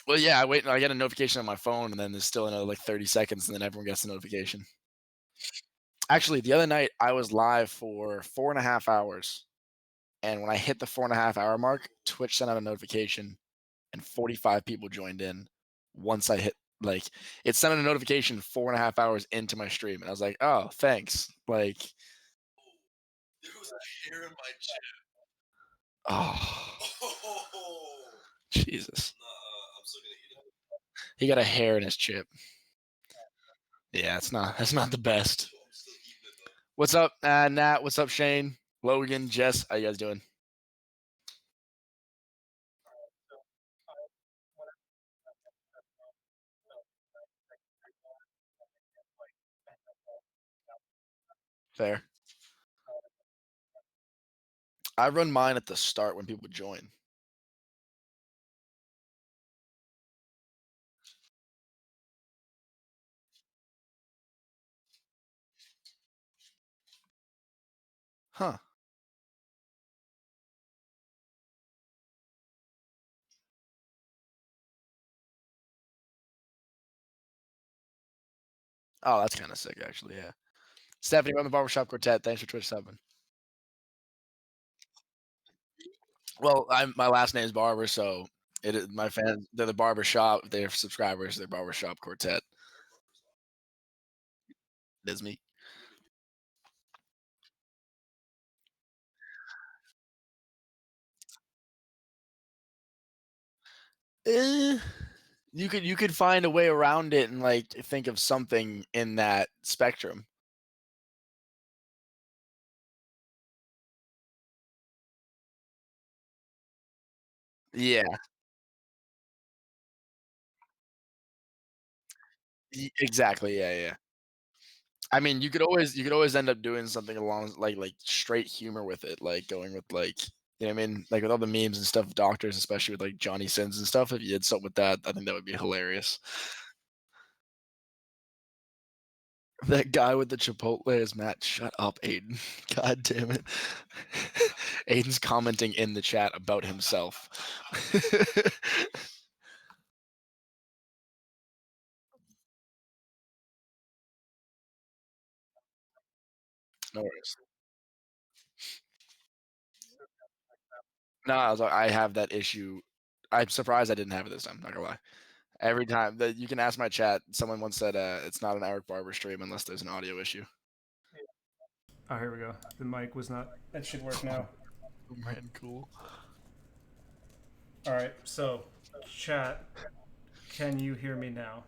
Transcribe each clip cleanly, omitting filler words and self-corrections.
Well, yeah, I wait. I get a notification on my phone, and then there's still another like 30 seconds, and then everyone gets the notification. Actually, the other night I was live for 4.5 hours, and when I hit the 4.5 hour mark, Twitch sent out a notification, and 45 people joined in. Once I hit like it sent out a notification 4.5 hours into my stream, and I was like, "Oh, thanks." Like, There was a hair in my chin. oh, Oh, Jesus. nah, I'm still gonna eat it. He got a hair in his chip. Yeah, that's not the best. I'm still eating it though. What's up, Nat? What's up, Shane? Logan, Jess, how you guys doing? Fair. I run mine at the start when people join. Huh. Oh, that's kind of sick, actually. Yeah. Stephanie, we're on the Barbershop Quartet. Thanks for Twitch subbing. Well, my last name is Barber, so it is my fans. They're the Barbershop. They're subscribers. They're Barbershop Quartet. It is me. Eh, you could find a way around it and like think of something in that spectrum. Yeah. Exactly. Yeah. Yeah. I mean, you could always end up doing something along like straight humor with it, like going with like you know what I mean, like with all the memes and stuff, doctors, especially with like Johnny Sins and stuff. If you did something with that, I think that would be hilarious. That guy with the Chipotle is Matt. Shut up, Aiden. God damn it. Aiden's commenting in the chat about himself. No worries. No, I have that issue. I'm surprised I didn't have it this time. Not gonna lie. Every time that you can ask my chat, someone once said it's not an Eric Barber stream unless there's an audio issue. Oh, here we go. The mic was not. That should work now. Man, cool. All right. So, chat. Can you hear me now?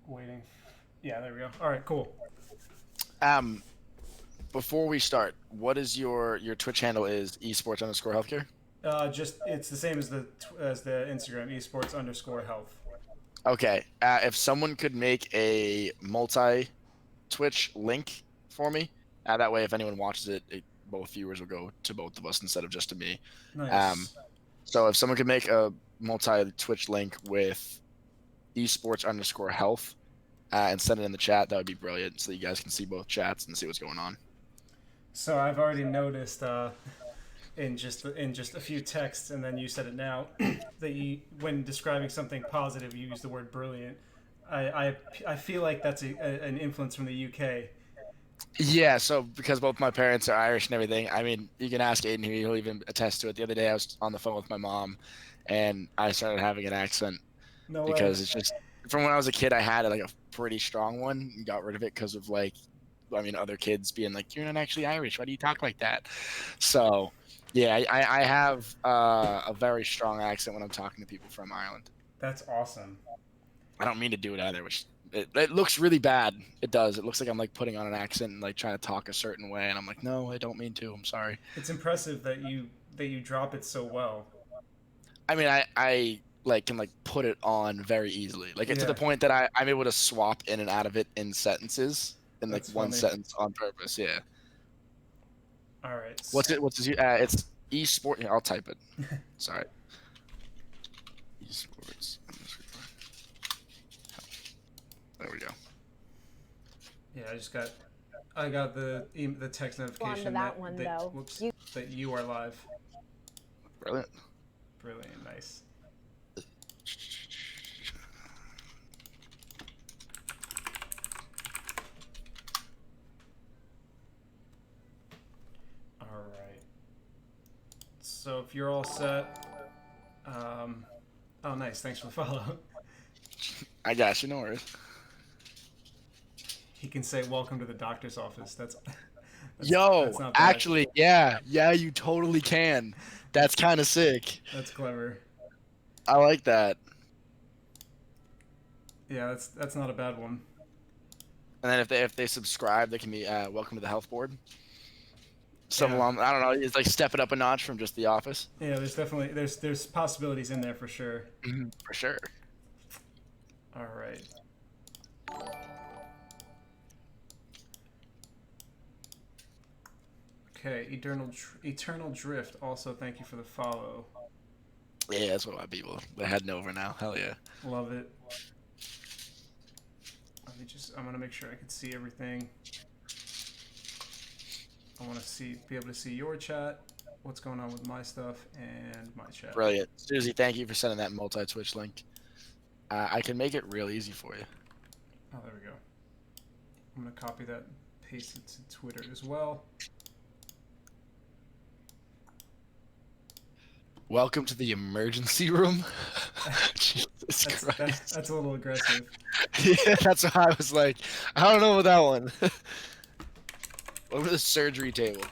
Waiting. Yeah, there we go. All right, cool. Um, before we start, what is your Twitch handle? Is esports underscore healthcare? Just it's the same as the Instagram esports underscore health. Okay. If someone could make a multi Twitch link for me, that way if anyone watches it, both viewers will go to both of us instead of just to me. Um, Nice. so if someone could make a multi Twitch link with esports underscore health and send it in the chat, that would be brilliant. So you guys can see both chats and see what's going on. So I've already noticed in just a few texts, and then you said it now that when describing something positive, you use the word brilliant. I feel like that's an influence from the UK. Yeah, so because both my parents are Irish and everything, I mean, you can ask Aiden, he'll even attest to it. The other day, I was on the phone with my mom, and I started having an accent No way. because it's just from when I was a kid, I had like a pretty strong one and got rid of it because of like, I mean, other kids being like, "You're not actually Irish. Why do you talk like that?" So, yeah, I have a very strong accent when I'm talking to people from Ireland. That's awesome. I don't mean to do it either, which it looks really bad. It does. It looks like I'm like putting on an accent and like trying to talk a certain way, and I'm like, no, I don't mean to. I'm sorry. It's impressive that you drop it so well. I mean, I like can like put it on very easily, like to the Yeah, point that I'm able to swap in and out of it in sentences in like that's one funny. sentence on purpose. Yeah. All right. What's it? What's his? It's esport. Here, I'll type it. Sorry. Esports. There we go. Yeah, I just got I got the text notification that one, though. Whoops, that you are live. Brilliant. Brilliant, nice. All right. So if you're all set, oh nice, thanks for the follow. I got you, no worries. He can say welcome to the doctor's office. That's Yo, that's not bad. actually, yeah, you totally can. That's kind of sick. That's clever. I like that. Yeah, that's not a bad one. And then if they subscribe, they can be welcome to the health board. Some Yeah. alum, I don't know, it's like stepping up a notch from just the office. Yeah, there's definitely there's possibilities in there for sure. For sure. All right. Okay, Eternal Drift. Also, thank you for the follow. Yeah, that's what my people. They're heading over now. Hell yeah. Love it. I'm gonna make sure I can see everything. I want to be able to see your chat, what's going on with my stuff, and my chat. Brilliant. Susie, thank you for sending that multi-Twitch link. I can make it real easy for you. Oh, there we go. I'm gonna copy that, paste it to Twitter as well. Welcome to the emergency room. Jesus Christ. That's a little aggressive. Yeah, that's what I was like. I don't know about that one. Over the surgery table.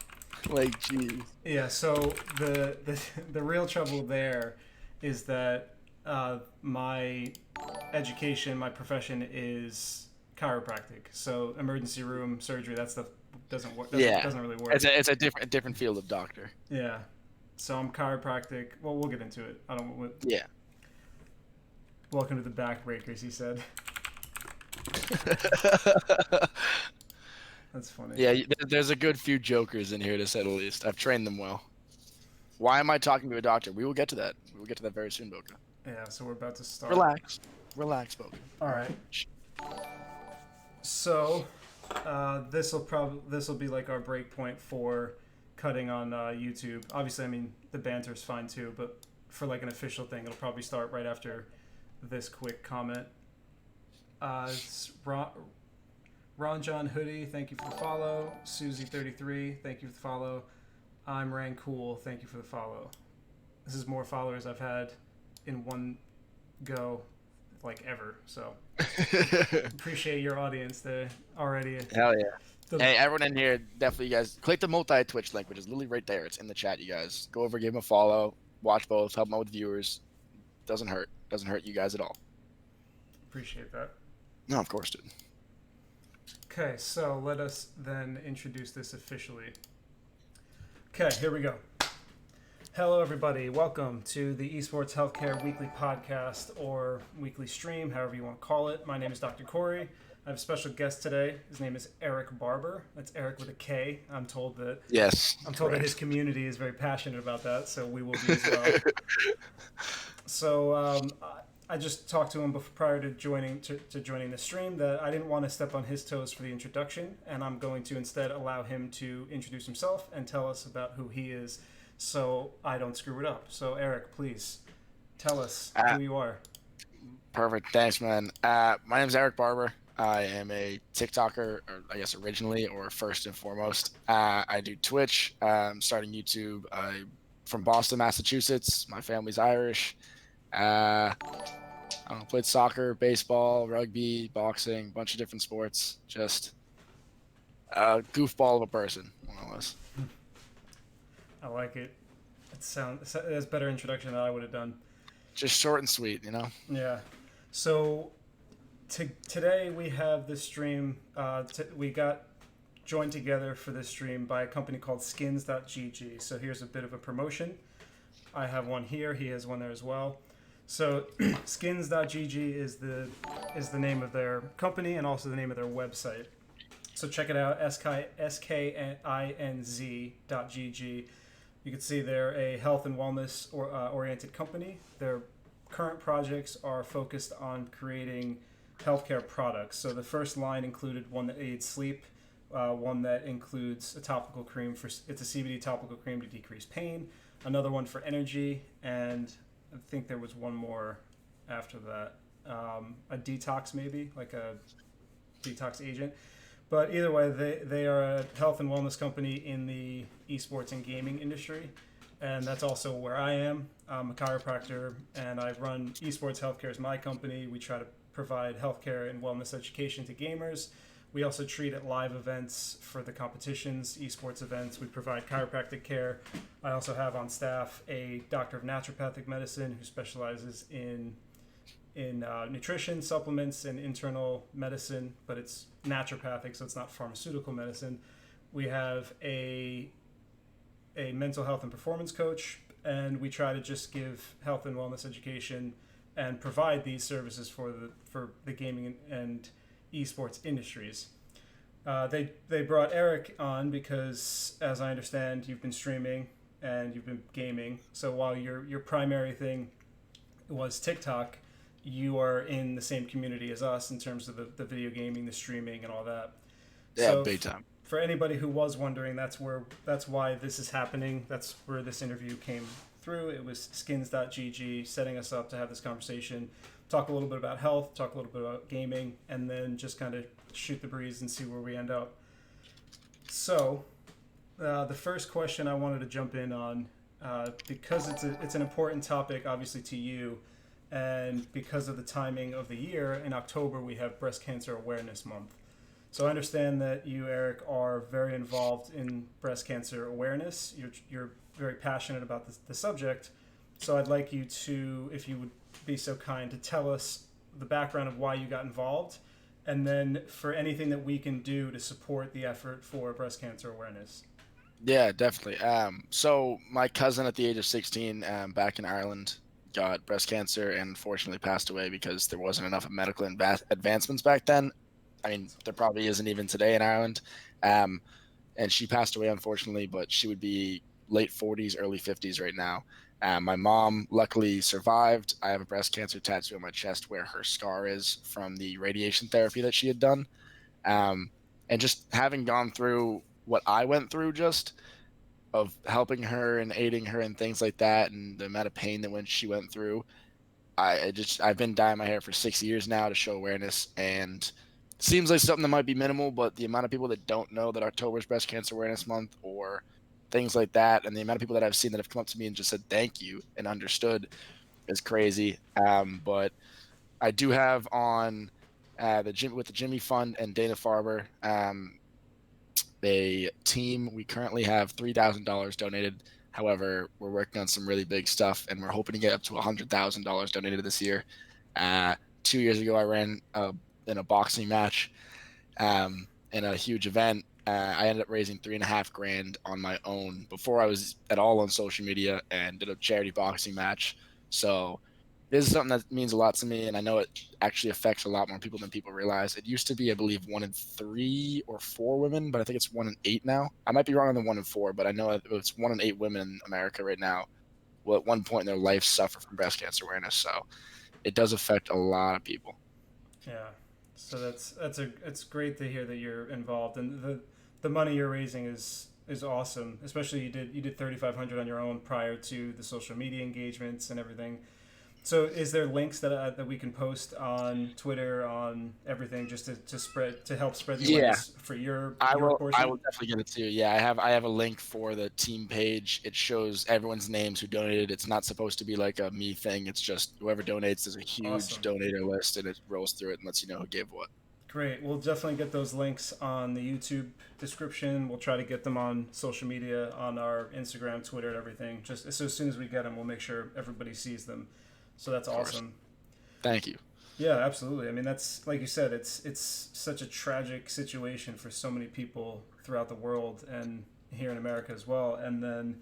Like, geez. Yeah, so the real trouble there is that my education, my profession is chiropractic. So emergency room surgery, that stuff doesn't work. Doesn't really work. It's a different field of doctor. Yeah. So I'm chiropractic. Well, we'll get into it. Yeah. Welcome to the backbreakers, he said. That's funny. Yeah, there's a good few jokers in here, to say the least. I've trained them well. Why am I talking to a doctor? We will get to that. We will get to that very soon, Boca. Yeah, so we're about to start. Relax, Boca. All right. So, this will be like our break point for cutting on YouTube. Obviously, I mean the banter's fine too, but for like an official thing, it'll probably start right after this quick comment. Ron John Hoodie, thank you for the follow. Susie33, thank you for the follow. I'm Rang Cool, thank you for the follow. This is more followers I've had in one go, like ever. So appreciate your audience there already. Hell yeah. Hey, everyone in here, definitely, you guys, click the multi-Twitch link, which is literally right there. It's in the chat, you guys. Go over, give them a follow, watch both, help them out with viewers. Doesn't hurt. Doesn't hurt you guys at all. Appreciate that. No, of course, dude. Okay, so let us then introduce this officially. Okay, here we go. Hello, everybody. Welcome to the Esports Healthcare Weekly Podcast, or weekly stream, however you want to call it. My name is Dr. Corey. I have a special guest today. His name is Erik Barber. That's Eric with a K. I'm told that his community is very passionate about that, so we will be as well. So I just talked to him prior to joining the stream that I didn't want to step on his toes for the introduction, and I'm going to instead allow him to introduce himself and tell us about who he is, so I don't screw it up. So Erik, please tell us who you are. Perfect. Thanks, man. My name is Erik Barber. I am a TikToker, or I guess originally, or first and foremost. I do Twitch. Starting YouTube. I'm from Boston, Massachusetts. My family's Irish. I don't know, played soccer, baseball, rugby, boxing, bunch of different sports. Just a goofball of a person, more or less. I like it. That's a better introduction than I would have done. Just short and sweet, you know? Yeah. So today we have this stream. We got joined together for this stream by a company called skins.gg. So here's a bit of a promotion. I have one here. He has one there as well. So skins.gg is the name of their company and also the name of their website. So check it out, skinz.gg. You can see they're a health and wellness oriented company. Their current projects are focused on creating healthcare products. So the first line included one that aids sleep, one that includes a topical cream it's a CBD topical cream to decrease pain, another one for energy, and I think there was one more after that, a detox, maybe like a detox agent. But either way, they are a health and wellness company in the esports and gaming industry, and that's also where I am. I'm a chiropractor, and I run Esports Healthcare as my company. We try to provide healthcare and wellness education to gamers. We also treat at live events for the competitions, esports events. We provide chiropractic care. I also have on staff a doctor of naturopathic medicine who specializes in nutrition, supplements, and internal medicine, but it's naturopathic, so it's not pharmaceutical medicine. We have a mental health and performance coach, and we try to just give health and wellness education and provide these services for the gaming and esports industries. They brought Erik on because, as I understand, you've been streaming and you've been gaming. So while your primary thing was TikTok, you are in the same community as us in terms of the video gaming, the streaming, and all that. Yeah, So big time. for anybody who was wondering, that's why this is happening. That's where this interview came through. It was skins.gg setting us up to have this conversation, talk a little bit about health, talk a little bit about gaming, and then just kind of shoot the breeze and see where we end up. So the first question I wanted to jump in on, because it's an important topic, obviously, to you, and because of the timing of the year, in October we have Breast Cancer Awareness Month. So I understand that you, Erik, are very involved in breast cancer awareness. You're very passionate about the subject. So I'd like you to, if you would be so kind, to tell us the background of why you got involved, and then for anything that we can do to support the effort for breast cancer awareness. Yeah, definitely. So my cousin at the age of 16, back in Ireland, got breast cancer and unfortunately passed away because there wasn't enough medical advancements back then. I mean, there probably isn't even today in Ireland. And she passed away, unfortunately, but she would be late 40s, early 50s right now. My mom luckily survived. I have a breast cancer tattoo on my chest where her scar is from the radiation therapy that she had done. And just having gone through what I went through, just of helping her and aiding her and things like that, and the amount of pain that when she went through, I've been dyeing my hair for 6 years now to show awareness, and it seems like something that might be minimal, but the amount of people that don't know that October is Breast Cancer Awareness Month or things like that, and the amount of people that I've seen that have come up to me and just said thank you and understood is crazy. But I do have on the gym with the Jimmy Fund and Dana Farber, a team. We currently have $3,000 donated. However, we're working on some really big stuff, and we're hoping to get up to $100,000 donated this year. 2 years ago, I ran in a boxing match in a huge event. I ended up raising $3.5 grand on my own before I was at all on social media, and did a charity boxing match. So this is something that means a lot to me, and I know it actually affects a lot more people than people realize. It used to be, I believe, 1 in 3 or 4 women, but I think it's 1 in 8 now. I might be wrong on the 1 in 4, but I know it's 1 in 8 women in America right now will at one point in their life suffer from breast cancer awareness. So it does affect a lot of people. Yeah, so it's great to hear that you're involved, and the money you're raising is awesome. Especially you did 3,500 on your own prior to the social media engagements and everything. So is there links that we can post on Twitter, on everything, just to help spread the awareness for your portion? I will definitely get it to you. Yeah, I have a link for the team page. It shows everyone's names who donated. It's not supposed to be like a me thing. It's just whoever donates. There's a huge Awesome. donator list, and it rolls through it and lets you know who gave what. Great. We'll definitely get those links on the YouTube description. We'll try to get them on social media, on our Instagram, Twitter, and everything. Just so as soon as we get them, we'll make sure everybody sees them. So that's awesome. Thank you. Yeah, absolutely. I mean, that's like you said. It's such a tragic situation for so many people throughout the world and here in America as well. And then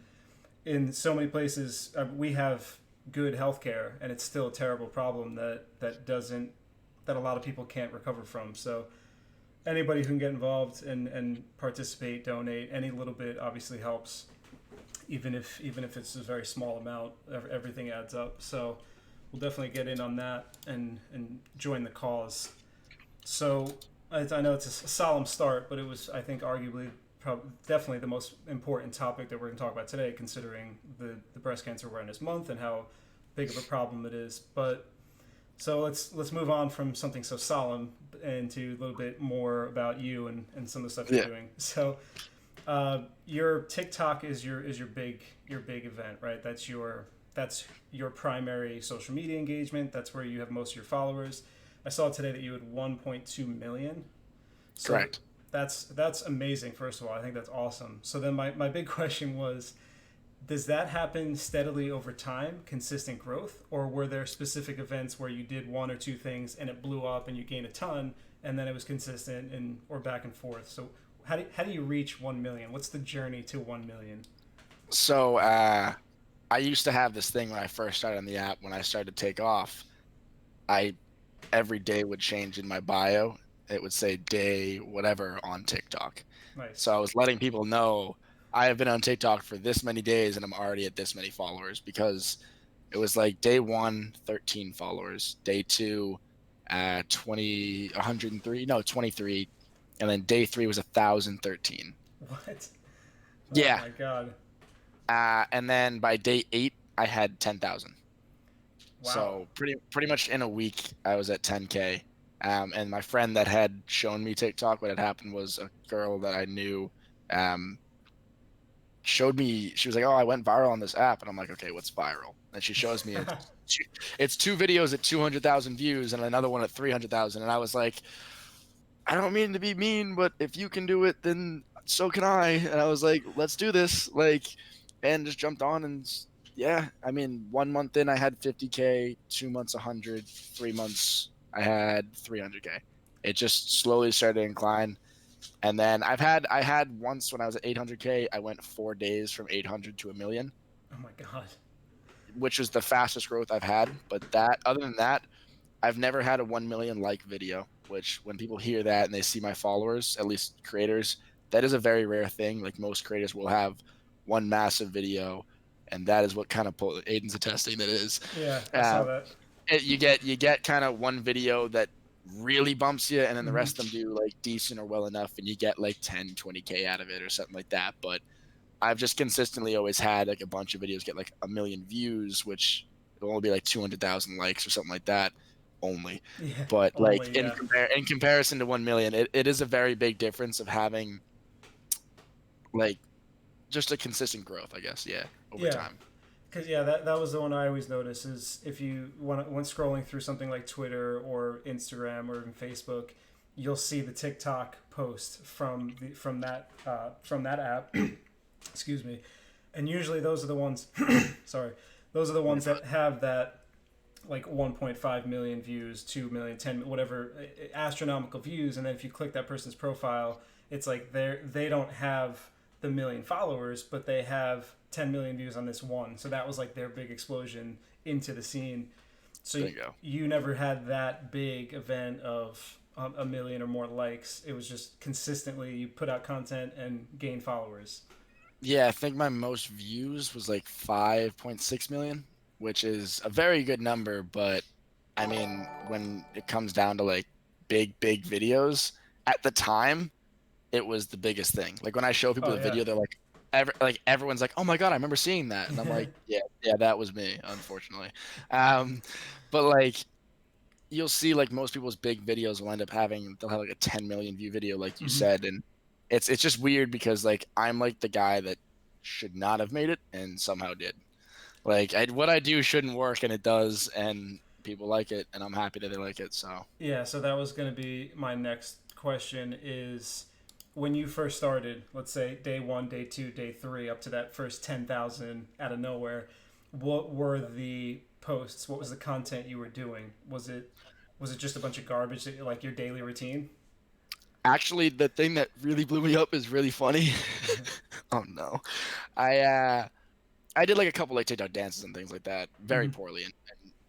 in so many places, we have good healthcare, and it's still a terrible problem that a lot of people can't recover from. So anybody who can get involved and participate, donate, any little bit obviously helps. Even if it's a very small amount, everything adds up. So we'll definitely get in on that and join the cause. So I know it's a solemn start, but it was, I think, arguably, definitely the most important topic that we're going to talk about today, considering the Breast Cancer Awareness Month and how big of a problem it is. But so let's move on from something so solemn into a little bit more about you and some of the stuff you're Yeah. doing. So your TikTok is your big event, right? That's your primary social media engagement. That's where you have most of your followers. I saw today that you had 1.2 million. So Correct. that's amazing. First of all, I think that's awesome. So then my big question was, does that happen steadily over time, consistent growth, or were there specific events where you did one or two things and it blew up and you gained a ton, and then it was consistent and or back and forth? So how do you reach 1 million? What's the journey to 1 million? So I used to have this thing when I first started on the app. When I started to take off, I every day would change in my bio. It would say day whatever on TikTok. Nice. So I was letting people know I have been on TikTok for this many days and I'm already at this many followers because it was like day one, 13 followers, day two, 20, 103, no, 23. And then day three was 1,013. What? Oh Yeah. my god. And then by day eight, I had 10,000. Wow. So pretty much in a week, I was at 10K. And my friend that had shown me TikTok, what had happened was a girl that I knew um, showed me. She was like, "Oh, I went viral on this app," and I'm like, "Okay, what's viral?" And she shows me it's two videos at 200,000 views and another one at 300,000, and I was like, "I don't mean to be mean, but if you can do it, then so can I." And I was like, "Let's do this!" Like, and just jumped on and yeah, I mean, 1 month in, I had 50K, 2 months 100, 3 months I had 300K. It just slowly started to incline. And then I had once when I was at 800K, I went 4 days from 800 to a million, Oh my god. which was the fastest growth I've had. But that, other than that, I've never had a 1 million like video, which when people hear that and they see my followers, at least creators, that is a very rare thing. Like most creators will have one massive video, and that is what kind of Aiden's attesting that it is. Yeah, I saw Uh, that. you get kind of one video that really bumps you, and then the Hmm. rest of them do like decent or well enough, and you get like 10, 20K out of it or something like that. But I've just consistently always had like a bunch of videos get like a million views, which will only be like 200,000 likes or something like that only. Yeah, But like only, yeah. in comparison to 1 million, it is a very big difference of having like just a consistent growth, I guess. Yeah, over Yeah. time. Because yeah, that was the one I always notice is if you when scrolling through something like Twitter or Instagram or even Facebook, you'll see the TikTok post from that app. Excuse me, and usually those are the ones. Sorry, those are the ones that have that like 1.5 million views, 2 million, 10, whatever astronomical views, and then if you click that person's profile, it's like they don't have the million followers, but they have 10 million views on this one. So that was like their big explosion into the scene. So There you go. you never had that big event of a million or more likes. It was just consistently you put out content and gain followers. Yeah, I think my most views was like 5.6 million, which is a very good number. But I mean, when it comes down to like big videos, at the time, it was the biggest thing. Like when I show people Oh the yeah. video, they're like, everyone's like, "Oh my god, I remember seeing that," and I'm like, "Yeah, that was me, unfortunately." Um, but like you'll see like most people's big videos will end up having they'll have like a 10 million view video like you Hmm. said, and it's just weird because like I'm like the guy that should not have made it and somehow did. Like what I do shouldn't work and it does, and people like it and I'm happy that they like it. So Yeah, so that was going to be my next question is when you first started, let's say day 1, day 2, day 3 up to that first 10,000 out of nowhere, what were the posts? What was the content you were doing? Was it just a bunch of garbage like your daily routine? actually the thing that really blew me up is really funny. Oh no. I I did like a couple like TikTok dances and things like that, very Hmm. poorly, and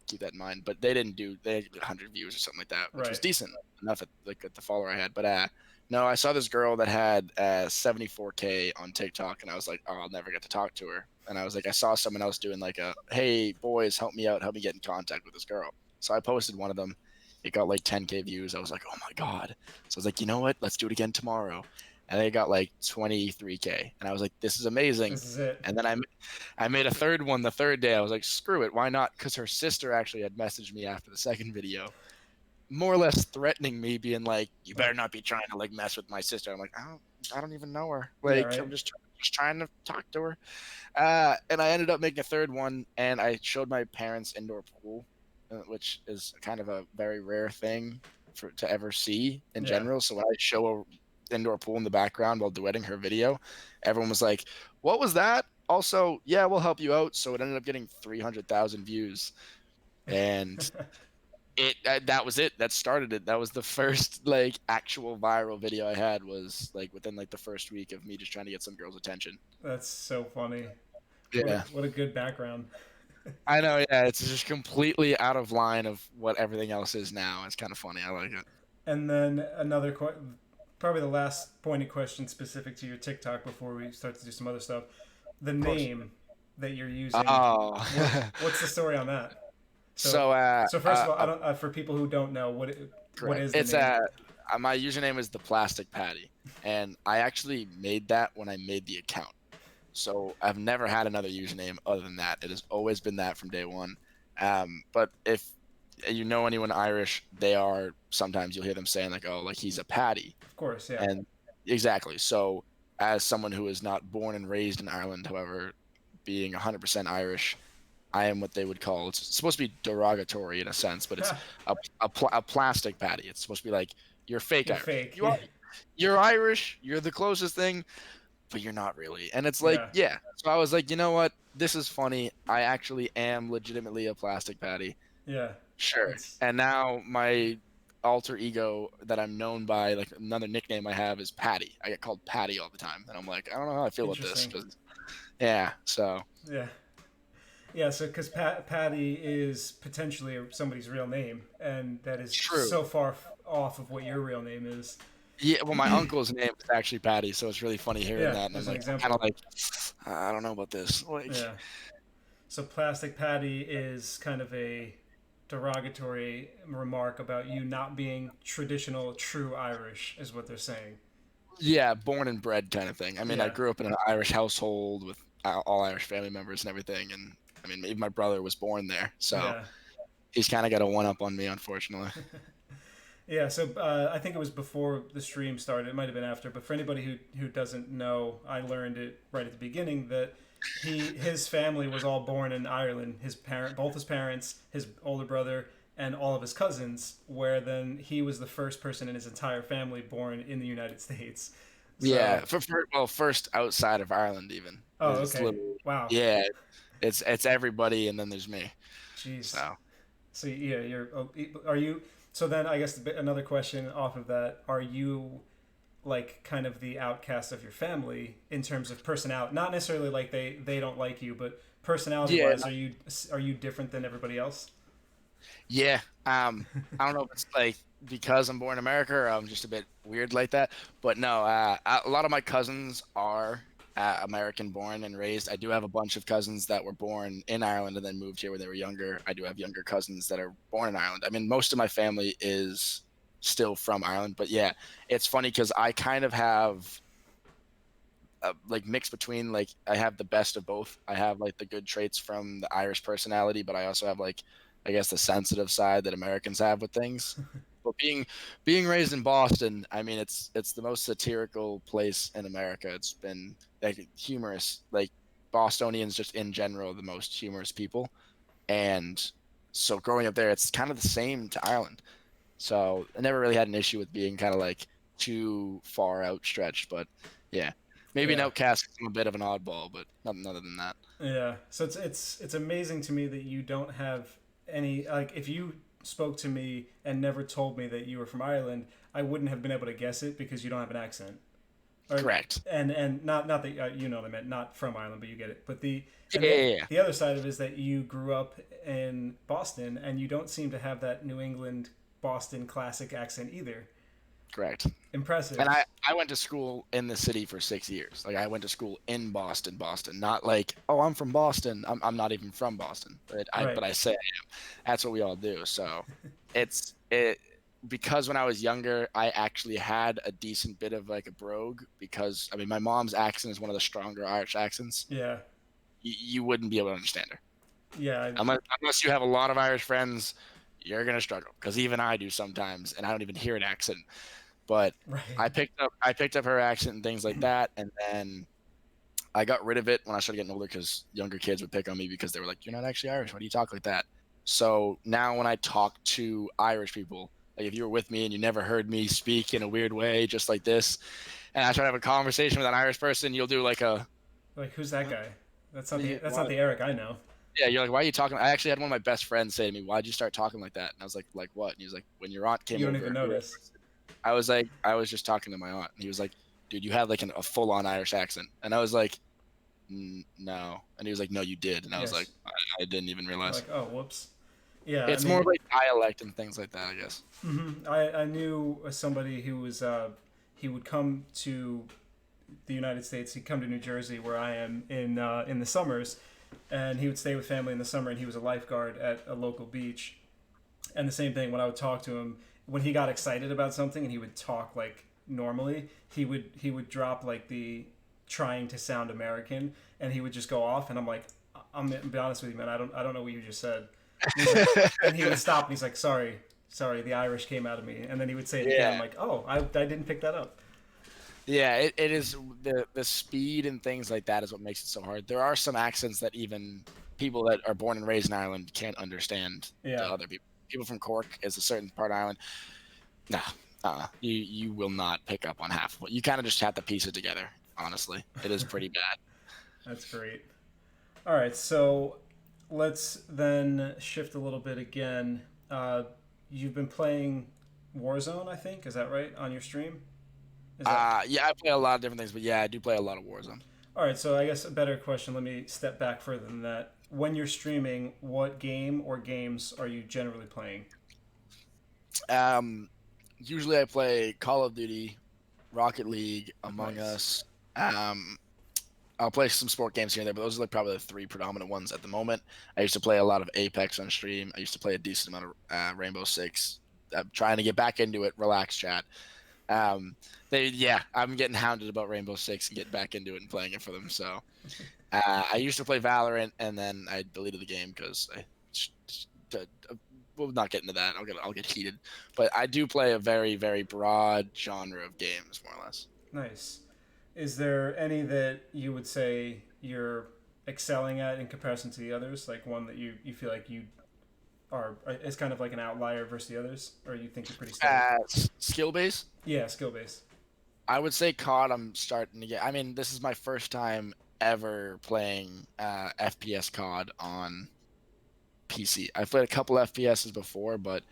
keep that in mind. But they didn't do they had 100 views or something like that, which was Right. decent enough at like at the follower I had. But no, I saw this girl that had 74K on TikTok, and I was like, oh, I'll never get to talk to her. And I was like, I saw someone else doing like a, hey boys, help me out, help me get in contact with this girl. So I posted one of them, It got like 10K views. I was like, oh my god. So I was like, you know what? Let's do it again tomorrow. And they got like 23K, and I was like, this is amazing. This is it. And then I made a third one the third day. I was like, screw it, why not? Because her sister actually had messaged me after the second video, more or less threatening me, being like, "You better not be trying to like mess with my sister." I'm like, I don't even know her. Yeah, Like, right. I'm just trying to talk to her. And I ended up making a third one, and I showed my parents' indoor pool, which is kind of a very rare thing to ever see in Yeah. general. So when I show a indoor pool in the background while duetting her video, everyone was like, "What was that?" Also, yeah, we'll help you out. So it ended up getting 300,000 views, and that was it. That started it. That was the first like actual viral video I had, was like within like the first week of me just trying to get some girl's attention. That's so funny. Yeah. What a good background. I know, yeah, it's just completely out of line of what everything else is now. It's kind of funny. I like it. And then probably the last pointed question specific to your TikTok before we start to do some other stuff. The Of course. name that you're using. Oh. What's the story on that? So, So, so first of all, I don't. For people who don't know, what correct. is the It's name? my username is the Plastic Patty, and I actually made that when I made the account. So I've never had another username other than that. It has always been that from day one. But if you know anyone Irish, they are, sometimes you'll hear them saying like, "Oh, like he's a Patty," Of course, yeah. and exactly. So as someone who is not born and raised in Ireland, however, being 100% Irish, I am what they would call, it's supposed to be derogatory in a sense, but it's a plastic patty. It's supposed to be like, you're fake You're Irish. fake. Yeah. You're Irish. You're the closest thing, but you're not really. And it's like, Yeah. yeah. So I was like, you know what? This is funny. I actually am legitimately a plastic patty. Yeah. Sure. It's And now my alter ego that I'm known by, like another nickname I have, is Patty. I get called Patty all the time, and I'm like, I don't know how I feel about this, interesting. 'cause- yeah. So Yeah. Yeah, so because Patty is potentially somebody's real name, and that is true. so far off of what your real name is. Yeah, well, my uncle's name is actually Patty, so it's really funny hearing Yeah, that, and I'm there's an like, kind of example. like, I don't know about this. Like, Yeah. So Plastic Patty is kind of a derogatory remark about you not being traditional, true Irish, is what they're saying. yeah, born and bred kind of thing. I mean, I Yeah. grew up in an Irish household with all Irish family members and everything, and I mean, even my brother was born there, so Yeah. he's kind of got a one up on me, unfortunately. Yeah, so I think it was before the stream started. It might have been after, but for anybody who doesn't know, I learned it right at the beginning that his family was all born in Ireland. Both his parents, his older brother, and all of his cousins. Where then he was the first person in his entire family born in the United States. Yeah, So, well, first outside of Ireland, even. oh, It's okay, literally, wow, yeah, it's everybody, and then there's me. jeez. So So yeah, are you? So then I guess another question off of that: are you like kind of the outcast of your family in terms of personality? Not necessarily like they don't like you, but personality yeah, wise, are you different than everybody else? yeah. I don't know if it's like because I'm born in America or I'm just a bit weird like that. But no, a lot of my cousins are American born and raised. I do have a bunch of cousins that were born in Ireland and then moved here when they were younger. I do have younger cousins that are born in Ireland. I mean, most of my family is still from Ireland. But yeah, it's funny because I kind of have like mix between, like, I have the best of both. I have like the good traits from the Irish personality, but I also have like, I guess, the sensitive side that Americans have with things. But being raised in Boston, I mean, it's the most satirical place in America. It's been like humorous, like Bostonians just in general, the most humorous people. And so growing up there, it's kind of the same to Ireland. So I never really had an issue with being kind of like too far outstretched, but yeah, maybe an Yeah, outcast 'cause I'm a bit of an oddball, but nothing other than that. yeah. So it's amazing to me that you don't have any like if you spoke to me and never told me that you were from Ireland, I wouldn't have been able to guess it because you don't have an accent. Or Correct. and not that you know what I meant, not from Ireland, but you get it. But Yeah, yeah, yeah. the other side of it is that you grew up in Boston and you don't seem to have that New England Boston classic accent either. Correct. And Impressive. I went to school in the city for 6 years. Like I went to school in Boston, Boston. Not like, oh, I'm from Boston. I'm not even from Boston. But Right. I say I am. That's what we all do. So it's it because when I was younger, I actually had a decent bit of like a brogue because I mean my mom's accent is one of the stronger Irish accents. Yeah, You wouldn't be able to understand her yeah, unless you have a lot of Irish friends. You're gonna struggle because even I do sometimes, and I don't even hear an accent. But right. I picked up her accent and things like that, and then I got rid of it when I started getting older because younger kids would pick on me because they were like, "You're not actually Irish. Why do you talk like that?" So now when I talk to Irish people, like if you were with me and you never heard me speak in a weird way, just like this, and I try to have a conversation with an Irish person, you'll do like a, Like, who's that "Huh? guy? That's not Why?" the Eric I know. Yeah, you're like, "Why are you talking?" I actually had one of my best friends say to me, "Why'd you start talking like that?" And I was like what?" And he was like, "When your aunt came You don't even over, we were at notice. I was like, I was just talking to my aunt. And he was like, dude, you had like a full on Irish accent. And I was like, no. And he was like, no, you did. And I was like, Yes. I didn't even You're realize. like, oh, whoops. Yeah, I It's more mean, like dialect and things like that, I guess. I knew somebody who was he would come to the United States. He'd come to New Jersey, where I am in the summers, and he would stay with family in the summer. And he was a lifeguard at a local beach. And the same thing when I would talk to him, when he got excited about something and he would talk like normally, he would drop like the trying to sound American, and he would just go off. And I'm like, I'm gonna be honest with you, man. I don't know what you just said. And he's like, and he would stop and he's like, sorry, the Irish came out of me. And then he would say it again. I'm Yeah. like, oh, I didn't pick that up. Yeah, it is the speed and things like that is what makes it so hard. There are some accents that even people that are born and raised in Ireland can't understand to Yeah. other people. People from Cork is a certain part of Ireland. Nah, you will not pick up on half of it. You kind of just have to piece it together. Honestly, it is pretty bad. That's great. All right, so let's then shift a little bit again. You've been playing Warzone, I think. Is that right on your stream? Is that Yeah, I play a lot of different things, but yeah, I do play a lot of Warzone. all right? So I guess a better question. Let me step back further than that. When you're streaming, what game or games are you generally playing? Um, Usually I play Call of Duty, Rocket League, Among Nice. Us. Um, I'll play some sport games here and there, but those are like probably the three predominant ones at the moment. I used to play a lot of Apex on stream. I used to play a decent amount of Rainbow Six. I'm trying to get back into it. Relax, chat. I'm getting hounded about Rainbow Six and getting back into it and playing it for them. So I used to play Valorant, and then I deleted the game because we'll not get into that. I'll get heated, but I do play a very very broad genre of games, more or less. Nice. Is there any that you would say you're excelling at in comparison to the others? Like one that you feel like you are is kind of like an outlier versus the others, or you think you're pretty steady? Skill base, Yeah, skill base. I would say COD. I'm starting to get. I mean, this is my first time ever playing FPS COD on PC. I've played a couple FPSs before, but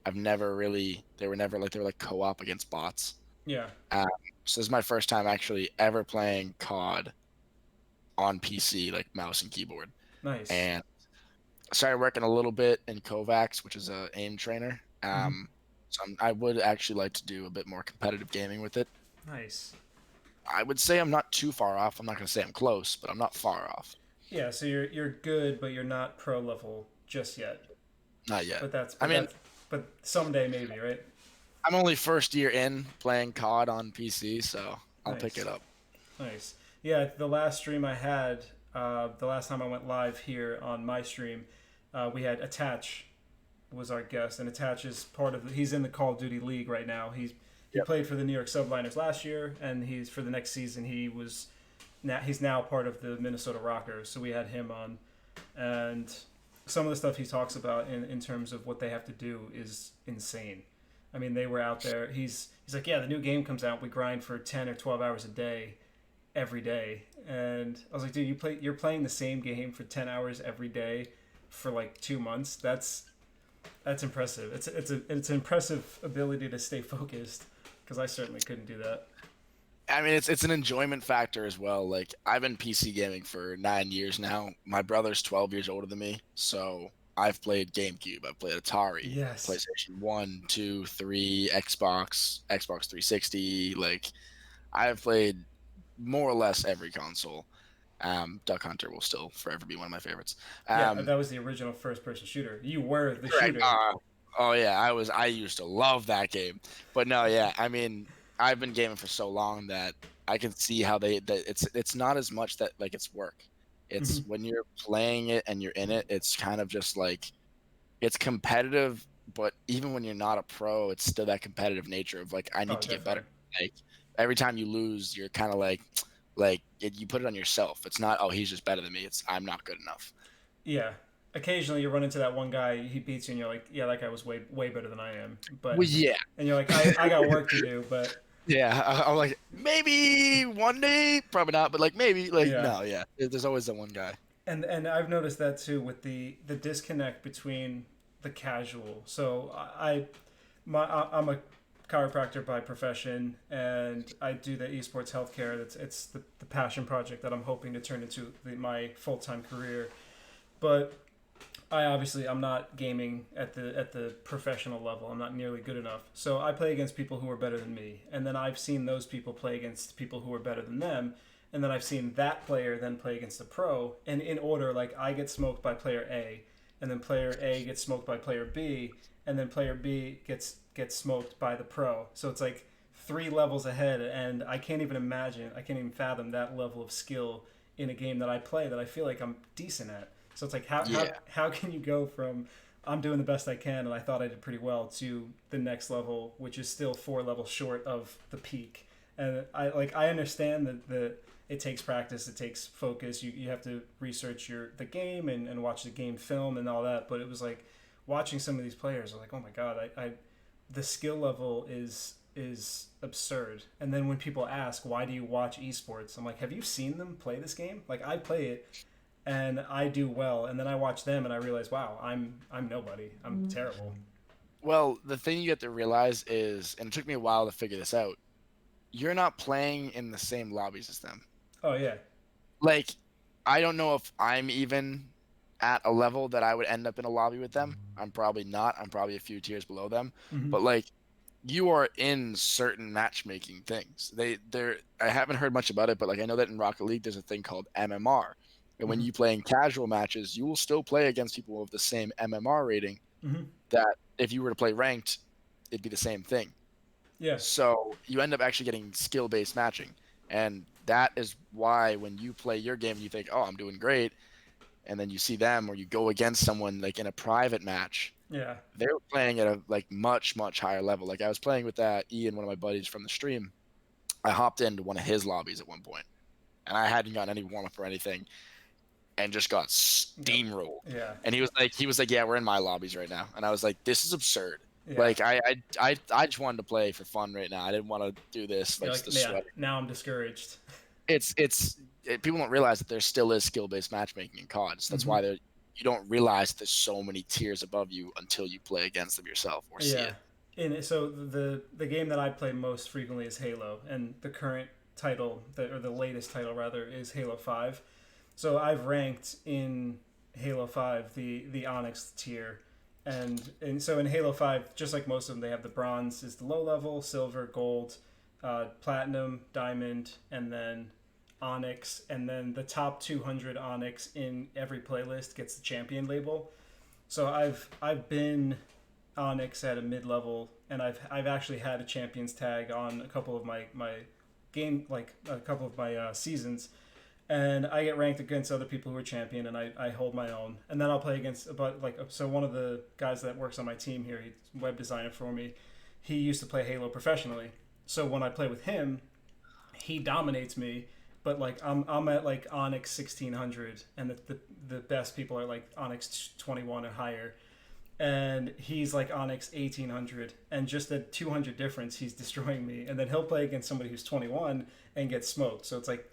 I've never really. They were like co-op against bots. Yeah, Um, so this is my first time actually ever playing COD on PC, like mouse and keyboard. nice. And I started working a little bit in Kovacs, which is a aim trainer. Hmm. I would actually like to do a bit more competitive gaming with it. Nice. I would say I'm not too far off. I'm not going to say I'm close, but I'm not far off. Yeah, so you're good, but you're not pro level just yet. Not yet. But that's I but mean, that's but someday maybe, right? I'm only first year in playing COD on PC, so I'll pick it Nice. up. Nice. Yeah, the last stream I had, the last time I went live here on my stream, we had Attach was our guest, and Attach is part of. He's in the Call of Duty League right now. He Yep. played for the New York Subliners last year, and he's for the next season. He's now part of the Minnesota Rockers. So we had him on, and some of the stuff he talks about in terms of what they have to do is insane. I mean, they were out there. He's like, yeah, the new game comes out. We grind for 10 or 12 hours a day, every day. And I was like, dude, you're playing the same game for 10 hours every day for like 2 months. That's impressive. It's an impressive ability to stay focused because I certainly couldn't do that. I mean, it's an enjoyment factor as well. Like I've been PC gaming for 9 years now. My brother's 12 years older than me, so I've played GameCube, I've played Atari, Yes. PlayStation 1, 2, 3, Xbox 360. Like I've played more or less every console. Duck Hunter will still forever be one of my favorites. Yeah, Um, that was the original first person shooter. You were the correct. shooter. Oh yeah, I used to love that game. But no, yeah, I mean, I've been gaming for so long that I can see how that it's not as much that like it's work. It's Hmm. when you're playing it and you're in it, it's kind of just like it's competitive, but even when you're not a pro, it's still that competitive nature of like I Oh, need to get better. definitely. Like every time you lose, you're kind of like you put it on yourself. It's not, oh, he's just better than me. It's I'm not good enough. Yeah. Occasionally, you run into that one guy, he beats you, and you're like, yeah, that guy was way better than I am. Well, But yeah. and you're like, I got work to do, but Yeah, I'm like, maybe one day, probably not, but like maybe, like yeah. no, yeah. There's always that one guy. And I've noticed that too with the disconnect between the casual. So I'm a chiropractor by profession, and I do the esports healthcare. It's the passion project that I'm hoping to turn into my full time career. But I'm not gaming at the professional level. I'm not nearly good enough. So I play against people who are better than me, and then I've seen those people play against people who are better than them, and then I've seen that player then play against a pro, and in order, like I get smoked by player A, and then player A gets smoked by player B, and then player B gets smoked by the pro. So it's like three levels ahead, and I can't even imagine, I can't even fathom that level of skill in a game that I play that I feel like I'm decent at. So it's like Yeah, how can you go from I'm doing the best I can and I thought I did pretty well to the next level, which is still four levels short of the peak. And I understand that it takes practice, it takes focus. You have to research the game and watch the game film and all that. But it was like watching some of these players. I was like, oh my god, I the skill level is absurd. And then when people ask why do you watch esports, I'm like, have you seen them play this game? Like I play it and I do well, and then I watch them and I realize, wow, I'm nobody. I'm terrible. well, the thing you have to realize is, and it took me a while to figure this out, you're not playing in the same lobbies as them. Oh yeah. Like, I don't know if I'm even at a level that I would end up in a lobby with them. I'm probably not. I'm probably a few tiers below them. Hmm. But like, you are in certain matchmaking things. They're I haven't heard much about it, but like I know that in Rocket League there's a thing called MMR. And when Hmm. you play in casual matches, you will still play against people with the same MMR rating Hmm. that if you were to play ranked, it'd be the same thing. Yeah. So you end up actually getting skill-based matching. And that is why when you play your game and you think, "Oh, I'm doing great," and then you see them or you go against someone like in a private match, Yeah. they're playing at a like much higher level. Like I was playing with Ian, one of my buddies from the stream. I hopped into one of his lobbies at one point, and I hadn't gotten any warm up or anything, and just got Yep. steamrolled. Yeah. And he was like, "Yeah, we're in my lobbies right now," and I was like, "This is absurd." Yeah. Like I just wanted to play for fun right now. I didn't want to do this You're like like, the yeah. sweat. Now I'm discouraged. People don't realize that there still is skill based matchmaking in CODs. That's Hmm. why you don't realize there's so many tiers above you until you play against them yourself or see Yeah. it. And so the game that I play most frequently is Halo, and the current title, or the latest title rather, is Halo 5. So I've ranked in Halo 5 the Onyx tier. And so in Halo 5, just like most of them, they have the bronze is the low level, silver, gold, platinum, diamond, and then Onyx, and then the top 200 Onyx in every playlist gets the champion label. So I've been Onyx at a mid level, and I've actually had a champions tag on a couple of my game, like a couple of my seasons, and I get ranked against other people who are champion, and I hold my own, and then I'll play against about like so one of the guys that works on my team here, he's a web designer for me. He used to play Halo professionally, so when I play with him, he dominates me. But like I'm at like Onyx 1600, and the best people are like Onyx 21 or higher, and he's like Onyx 1800, and just a 200 difference, he's destroying me. And then he'll play against somebody who's 21 and get smoked. So it's like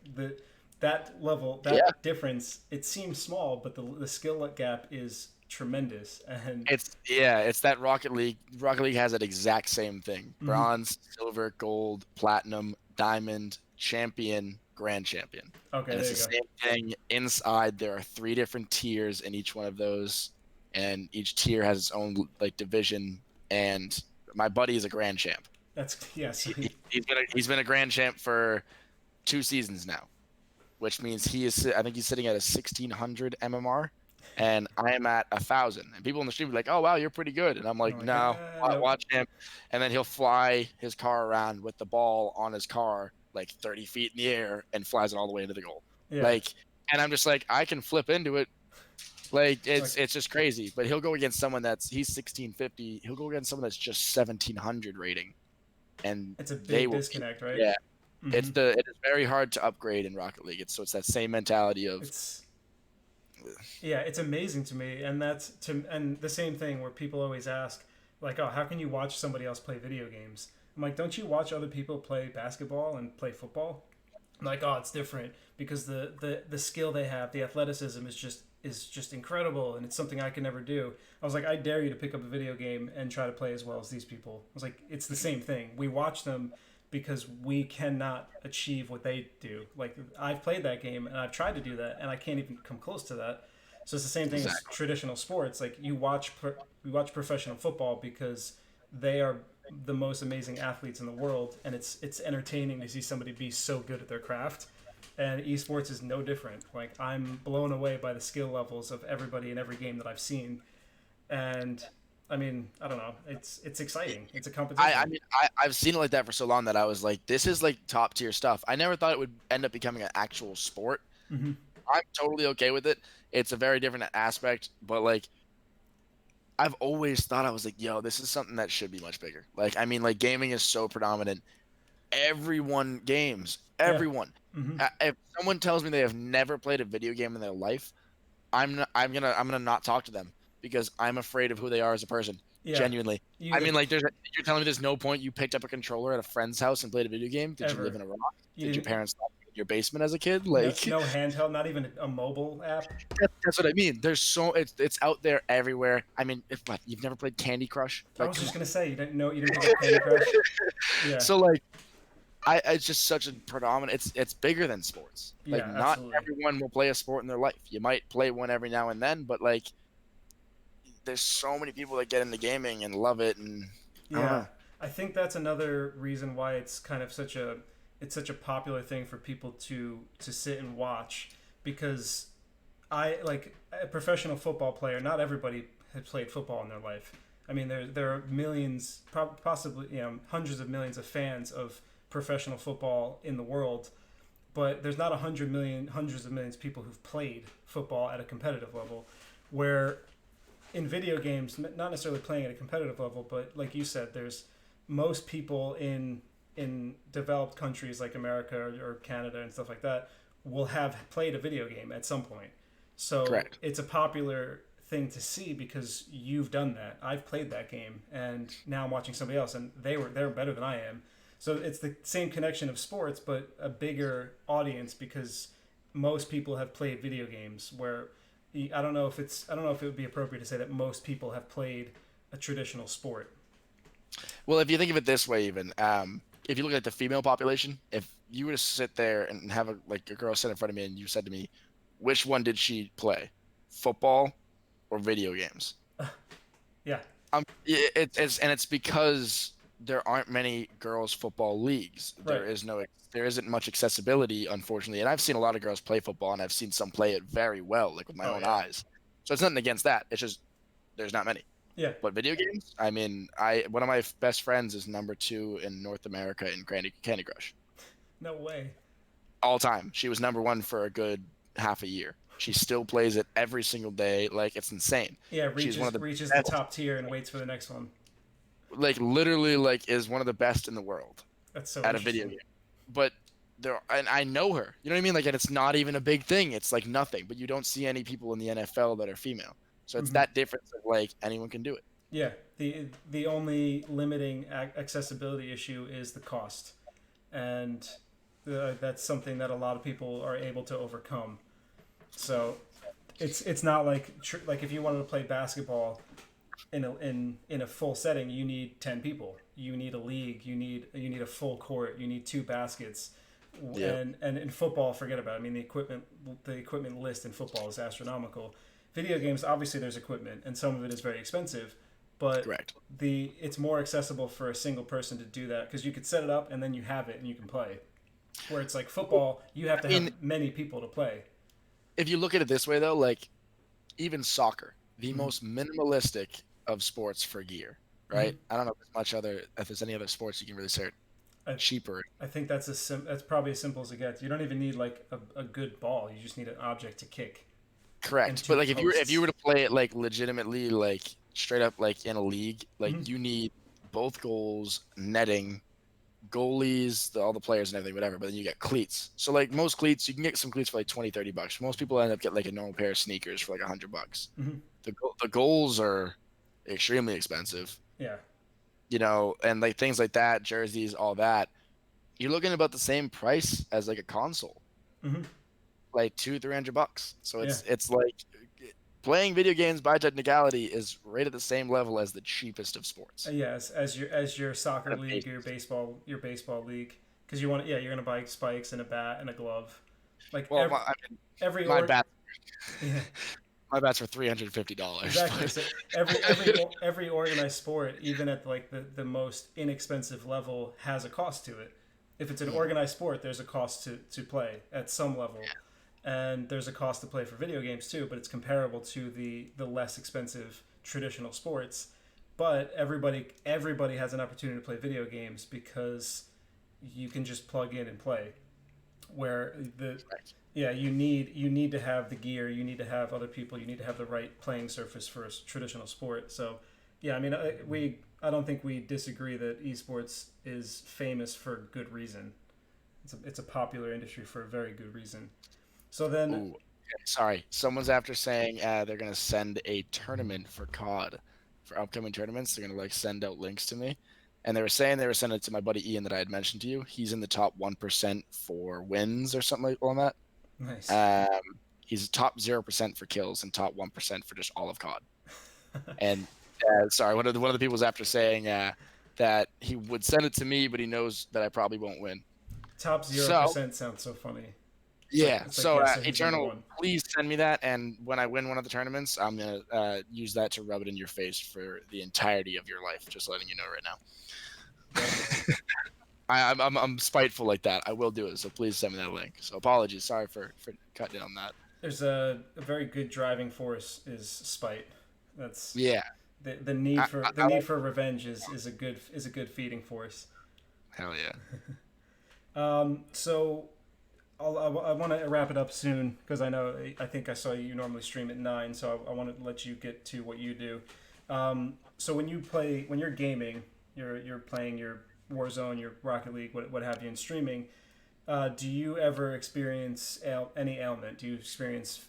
that level, Yeah. that difference, it seems small, but the skill gap is tremendous. And It's that Rocket League. Rocket League has that exact same thing. mhm. Bronze, silver, gold, platinum, diamond, champion, grand champion. Okay, And it's there the you go. same thing inside. There are three different tiers in each one of those, and each tier has its own like division. And my buddy is a grand champ. That's yes. He's been a grand champ for 2 seasons now, which means I think he's sitting at a 1600 MMR. and I am at 1,000. And people in the street be like, "Oh wow, you're pretty good." And I'm And I'm like, like, "No, no. watch him." And then he'll fly his car around with the ball on his car like 30 feet in the air and flies it all the way into the goal. Yeah. Like, and I'm just like, I can flip into it. Like Like, it's just crazy. But he'll go against someone he's 1650. He'll go against someone that's just 1700 rating, and it's a they big will. disconnect, right? Yeah, Hmm. it is very hard to upgrade in Rocket League. It's that same mentality of It's yeah, it's amazing to me, and and the same thing where people always ask, like, oh, how can you watch somebody else play video games? I'm like, don't you watch other people play basketball and play football? I'm like, oh, it's different because the skill they have, the athleticism is just incredible, and it's something I can never do. I was like, I dare you to pick up a video game and try to play as well as these people. I was like, it's the same thing. We watch them because we cannot achieve what they do. Like, I've played that game and I've tried to do that, and I can't even come close to that. So it's the same thing as exactly. traditional sports. Like, we watch professional football because they are the most amazing athletes in the world, and it's entertaining to see somebody be so good at their craft. And esports is no different. Like, I'm blown away by the skill levels of everybody in every game that I've seen, and I mean, I don't know. It's exciting. It's a I competition. mean I've seen it like that for so long that I was like, this is like top tier stuff. I never thought it would end up becoming an actual sport. Hmm. I'm totally okay with it. It's a very different aspect, but like I've always thought I was like, yo, this is something that should be much bigger. Like, I mean, like gaming is so predominant. Everyone games. Yeah. Everyone. Hmm. If someone tells me they have never played a video game in their life, I'm gonna not talk to them because I'm afraid of who they are as a person. Yeah. Genuinely. You I either mean, like, you're telling me there's no point you picked up a controller at a friend's house and played a video game? Did you live ever in a rock? you Did your didn't parents lock you in your basement as a kid? no Like, no handheld, not even a mobile app. that's what I mean. It's out there everywhere. I mean, if what you've never played Candy Crush, I like, was come just on. gonna say you didn't pick up Candy Crush. Yeah. So like, it's just such a predominant. It's bigger than sports. Like, Yeah. not Absolutely. everyone will play a sport in their life. You might play one every now and then, but like, there's so many people that get into gaming and love it, and I don't Yeah, know. I think that's another reason why it's kind of such a popular thing for people to sit and watch, because I like a professional football player. Not everybody has played football in their life. I mean, there are millions, possibly hundreds of millions of fans of professional football in the world, but there's not 100 million, hundreds of millions of people who've played football at a competitive level. Where in video games, not necessarily playing at a competitive level, but like you said, there's most people in developed countries like America or Canada and stuff like that will have played a video game at some point. So Correct. it's a popular thing to see because you've done that. I've played that game, and now I'm watching somebody else, and they're better than I am. So it's the same connection of sports, but a bigger audience because most people have played video games. Where I don't know if it would be appropriate to say that most people have played a traditional sport. Well, if you think of it this way, even if you look at the female population, if you were to sit there and have a girl sit in front of me and you said to me, which one did she play, football or video games? Yeah. It's because there aren't many girls football leagues. Right. There isn't much accessibility, unfortunately. And I've seen a lot of girls play football, and I've seen some play it very well, like with my Oh own yeah. eyes. So it's nothing against that. It's just there's not many. Yeah. But video games, I mean, I one of my best friends is number 2 in North America in Candy Crush No way. all time. She was number 1 for a good half a year. She still plays it every single day. Like, it's insane. Yeah. She's one of the Reaches the best, top tier and waits for the next one. like literally, like is one of the best in the world That's so at a video interesting. game. But and I know her. You know what I mean? Like, and it's not even a big thing. It's like nothing. But you don't see any people in the NFL that are female. So it's Hmm. that difference of like anyone can do it. Yeah. The only limiting accessibility issue is the cost, and that's something that a lot of people are able to overcome. So it's not like like if you wanted to play basketball in a full setting, you need 10 people. You need a league. You need a full court. You need two baskets. Yeah, And in football, forget about it. I mean, the equipment list in football is astronomical. Video games, obviously, there's equipment, and some of it is very expensive, but correct. it's more accessible for a single person to do that because you could set it up and then you have it and you can play. Where it's like football, you have I to mean, have many people to play. if you look at it this way though, like even soccer, the Hmm. most minimalistic of sports for gear, Hmm. right? I don't know if there's any other sports you can really say are I cheaper. I think that's probably as simple as it gets. You don't even need like a good ball. You just need an object to kick and Correct. two But like if you posts. were to play it like legitimately, like straight up like in a league, like Hmm. you need both goals, netting, goalies, all the players and everything, whatever. But then you get cleats. So like most cleats, you can get some cleats for like 20, $30. Most people end up getting like a normal pair of sneakers for like $100. Hmm. The goals are extremely expensive, Yeah. and like things like that, jerseys, all that. You're looking about the same price as like a console, Hmm. like $200-300. So Yeah. it's like playing video games by technicality is right at the same level as the cheapest of sports. Yeah, as your soccer At a league, base. your baseball league, because you're gonna buy spikes and a bat and a glove, like Well, I mean, every my org. bat Yeah, my bats were $350, exactly. but So every organized sport, even at like the most inexpensive level, has a cost to it. If it's an organized sport, there's a cost to play at some level, and there's a cost to play for video games too. But it's comparable to the less expensive traditional sports. But everybody has an opportunity to play video games because you can just plug in and play. Where the yeah, you need to have the gear, you need to have other people, you need to have the right playing surface for a traditional sport. So yeah, I mean, I don't think we disagree that esports is famous for good reason. It's a popular industry for a very good reason. So then, ooh, sorry. Someone's after saying they're gonna send a tournament for COD for upcoming tournaments. They're gonna like send out links to me, and they were saying they were sending it to my buddy Ian that I had mentioned to you. He's in the top 1% for wins or something like on that. nice. Um, he's top 0% for kills and top 1% for just all of COD. And sorry, one of the people was after saying that he would send it to me, but he knows that I probably won't win. Top zero So percent sounds so funny. It's like yeah, it's like so yeah, so he's number Eternal, one. please send me that, and when I win one of the tournaments, I'm gonna use that to rub it in your face for the entirety of your life. Just letting you know right now. Definitely. I'm spiteful like that. I will do it. So please send me that link. So apologies. Sorry for cutting in on that. There's a very good driving force is spite. That's Yeah, the need I, for I, the I need like for revenge is a good feeding force. hell yeah. So I want to wrap it up soon because I think I saw you normally stream at 9, so I want to let you get to what you do. So when you're gaming, you're playing your Warzone, your Rocket League, what have you, in streaming. Do you ever experience any ailment? Do you experience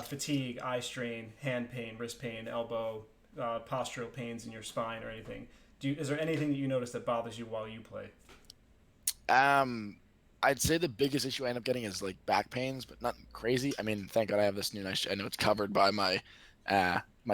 fatigue, eye strain, hand pain, wrist pain, elbow, postural pains in your spine, or anything? Is there anything that you notice that bothers you while you play? Um, I'd say the biggest issue I end up getting is like back pains, but nothing crazy. I mean, thank God I have this new nice. I know it's covered by my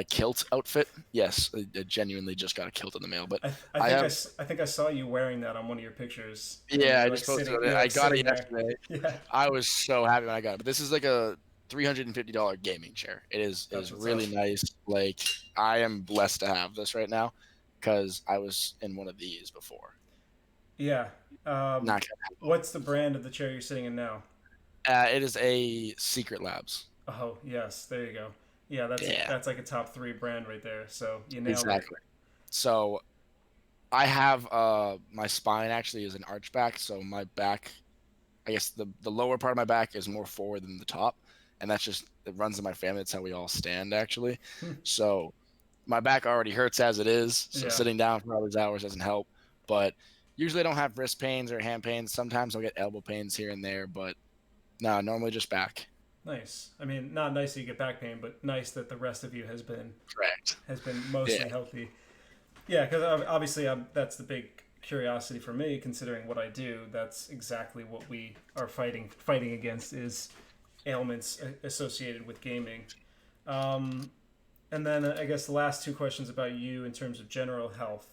kilt outfit. Yes, I genuinely just got a kilt in the mail, but I I think have. I think I saw you wearing that on one of your pictures, and Yeah, I just posted it. you're I like got it sitting there. yesterday. Yeah, I was so happy when I got it. But this is like a $350 gaming chair. It that's is what's up. really nice. Like I am blessed to have this right now because I was in one of these before. Yeah. Not gonna. What's the brand of the chair you're sitting in now? It is a Secret Labs. Oh, yes, there you go. Yeah, Yeah, that's like a top three brand right there. So you nailed it. exactly. So I have my spine actually is an archback, so my back, I guess the lower part of my back is more forward than the top, and that's just it runs in my family. That's how we all stand actually. So my back already hurts as it is, so Yeah, sitting down for all these hours doesn't help. But usually I don't have wrist pains or hand pains. Sometimes I'll get elbow pains here and there, but no, normally just back. nice. I mean, not nice that you get back pain, but nice that the rest of you Correct. has been Yeah. mostly healthy. Yeah, because obviously that's the big curiosity for me, considering what I do. That's exactly what we are fighting against is ailments associated with gaming. Um, and then I guess the last two questions about you in terms of general health.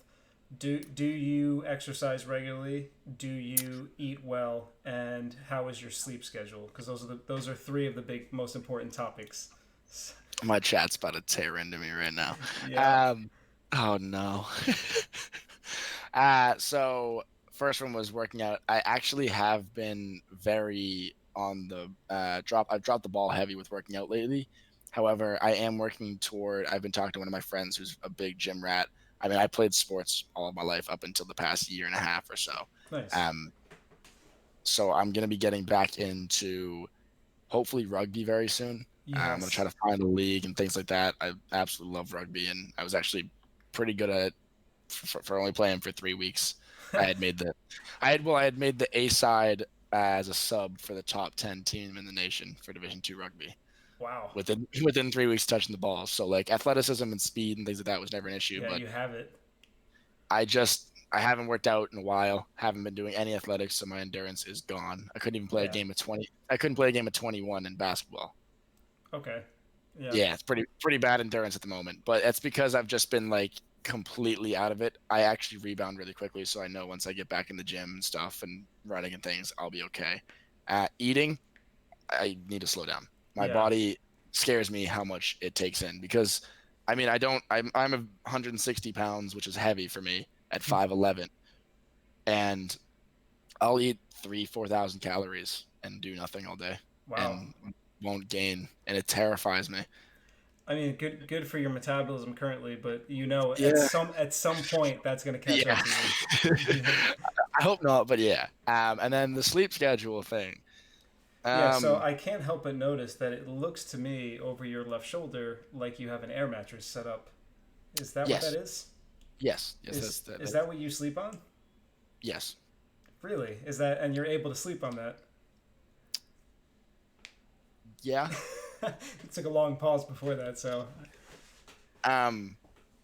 Do you exercise regularly? Do you eat well? And how is your sleep schedule? Because those are three of the big most important topics. My chat's about to tear into me right now. Yeah. Um, oh no. So first one was working out. I actually have been very on the drop. I've dropped the ball heavy with working out lately However, I am working toward. I've been talking to one of my friends who's a big gym rat. I mean, I played sports all of my life up until the past year and a half or so. Nice. Um, so I'm gonna be getting back into hopefully rugby very soon. I'm gonna try Yes. to find a league and things like that. I absolutely love rugby, and I was actually pretty good at it for only playing for 3 weeks. I had made the, I had made the A side as a sub for the top 10 team in the nation for Division Two rugby Wow. within 3 weeks touching the ball. So like athleticism and speed and things like that was never an issue. Yeah, But you have it. I haven't worked out in a while. Haven't been doing any athletics, so my endurance is gone. I couldn't even play a Yeah. game of 20. I couldn't play a game of 21 in basketball. Okay. Yeah. Yeah, it's pretty bad endurance at the moment, but that's because I've just been like completely out of it. I actually rebound really quickly, so I know once I get back in the gym and stuff and running and things, I'll be okay. Eating, I need to slow down. My Yeah. body scares me how much it takes in because, I mean, I'm 160 pounds, which is heavy for me at 5'11", and I'll eat 4,000 calories and do nothing all day Wow. and won't gain, and it terrifies me. I mean, good for your metabolism currently, but you know, Yeah. at some point that's going to catch Yeah. up to you. Yeah. I hope not, but yeah. And then the sleep schedule thing. Yeah, so Um, I can't help but notice that it looks to me over your left shoulder like you have an air mattress set up. Is that what that yes, is? yes, Is that what you sleep on? yes, Really? Is that and you're able to sleep on that? yeah. It took a long pause before that, so Um,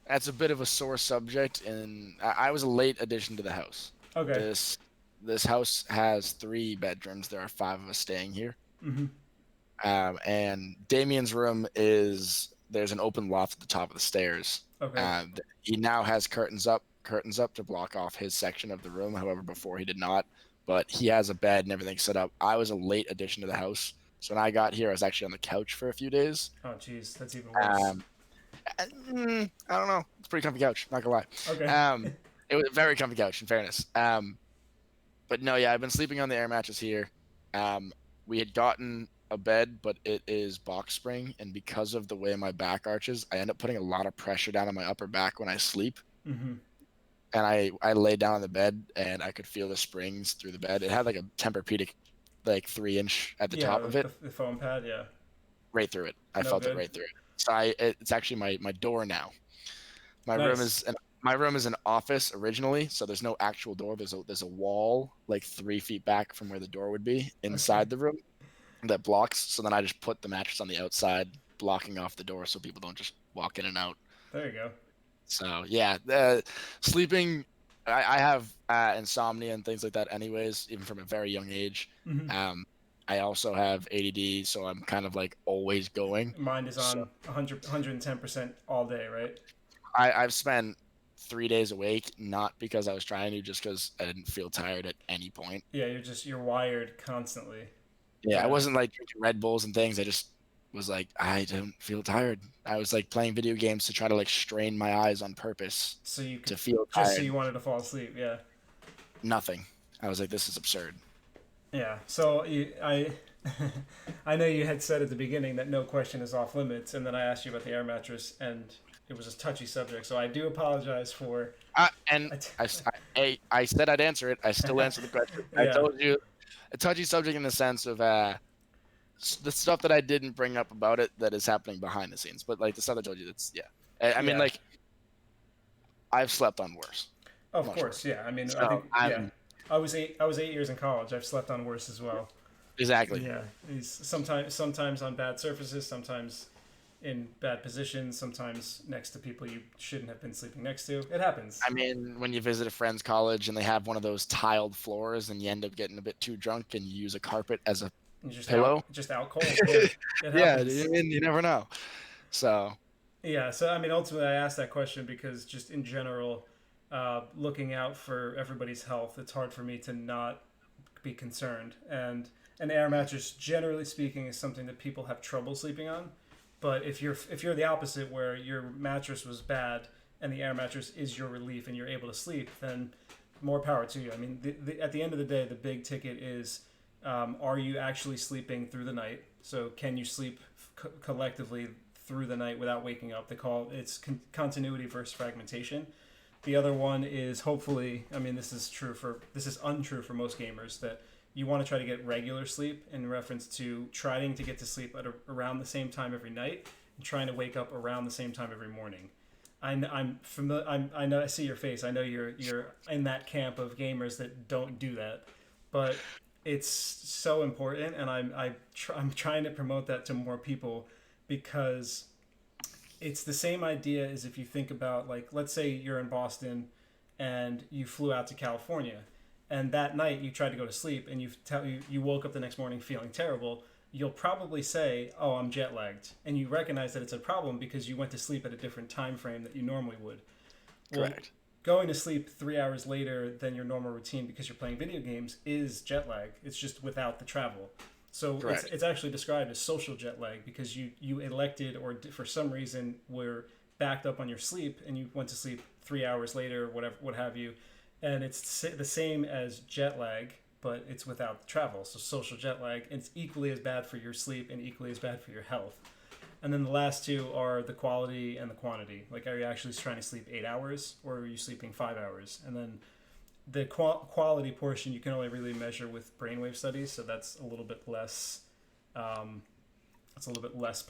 that's a bit of a sore subject, and I was a late addition to the house. okay. This this house has 3 bedrooms. There are 5 of us staying here. Mm-hmm. And Damien's room is there's an open loft at the top of the stairs. Okay. He now has curtains up to block off his section of the room. However, before he did not. But he has a bed and everything set up. I was a late addition to the house, so when I got here, I was actually on the couch for a few days. Oh, geez, that's even worse. Um, I don't know. It's a pretty comfy couch. Not gonna Okay. lie. It was a very comfy couch, in fairness. But no, yeah, I've been sleeping on the air mattress here. We had gotten a bed, but it is box spring, and because of the way my back arches, I end up putting a lot of pressure down on my upper back when I sleep. Mm-hmm. And I lay down on the bed, and I could feel the springs through the bed. It had like a Tempur-Pedic, like 3 inch at the Yeah, top of it, the foam pad. Yeah. right through it. I No felt it good. right through it. So it's actually my door now. My room Nice. is an my room is an office originally, so there's no actual door. There's a wall like 3 feet back from where the door would be Okay. inside the room that blocks. So then I just put the mattress on the outside, blocking off the door so people don't just walk in and out. There you go. So yeah, sleeping. I have insomnia and things like that, anyways, even from a very young age. Mm-hmm. Um, I also have ADD, so I'm kind of like always going. Mind is So on 110% all day, right? I've spent 3 days awake, not because I was trying to, just because I didn't feel tired at any point. Yeah, you're wired constantly. Yeah, I Yeah. wasn't like drinking Red Bulls and things. I just was like, I don't feel tired. I was like playing video games to try to like strain my eyes on purpose So you to could feel just so tired. you wanted to fall asleep. Yeah. Nothing. I was like, this is absurd. Yeah. So I I know you had said at the beginning that no question is off limits, and then I asked you about the air mattress, and it was a touchy subject. So I do apologize for. And I said I'd answer it. I still answer the question. I Yeah. told you a touchy subject in the sense of the stuff that I didn't bring up about it that is happening behind the scenes. But like the stuff I told you, that's yeah. I mean, Yeah. like I've slept on worse, Of much course. worse. Yeah. I mean, I So think yeah. I'm I was 8 years in college. I've slept on worse as well. exactly. Yeah. Sometimes on bad surfaces, sometimes in bad positions, sometimes next to people you shouldn't have been sleeping next to. It happens. I mean, when you visit a friend's college and they have one of those tiled floors and you end up getting a bit too drunk and you use a carpet as a You're pillow. just out cold. Yeah, it Yeah, happens. you never know. So Yeah, so I mean, ultimately, I asked that question because just in general, looking out for everybody's health, it's hard for me to not be concerned. And an air mattress, generally speaking, is something that people have trouble sleeping on. But if you're the opposite, where your mattress was bad and the air mattress is your relief and you're able to sleep, then more power to you. I mean, at the end of the day, the big ticket is Are you actually sleeping through the night? So can you sleep collectively through the night without waking up? They call it's continuity versus fragmentation. The other one is hopefully, I mean, this is untrue for most gamers, that you want to try to get regular sleep in reference to trying to get to sleep at around the same time every night and trying to wake up around the same time every morning. I'm familiar. I know. I see your face. I know you're in that camp of gamers that don't do that, but it's so important, and I'm trying to promote that to more people because it's the same idea as if you think about, like, let's say you're in Boston and you flew out to California, and that night you tried to go to sleep and you woke up the next morning feeling terrible. You'll probably say, "Oh, I'm jet lagged," and you recognize that it's a problem because you went to sleep at a different time frame that you normally would. Well, Correct. going to sleep 3 hours later than your normal routine because you're playing video games is jet lag. It's just without the travel. So it's actually described as social jet lag because you elected, or for some reason were backed up on your sleep and you went to sleep 3 hours later, whatever, what have you, and it's the same as jet lag, but it's without the travel. So social jet lag, it's equally as bad for your sleep and equally as bad for your health. And then the last two are the quality and the quantity. Like, are you actually trying to sleep 8 hours, or are you sleeping 5 hours? And then the quality portion you can only really measure with brainwave studies, so that's a little bit less. It's a little bit less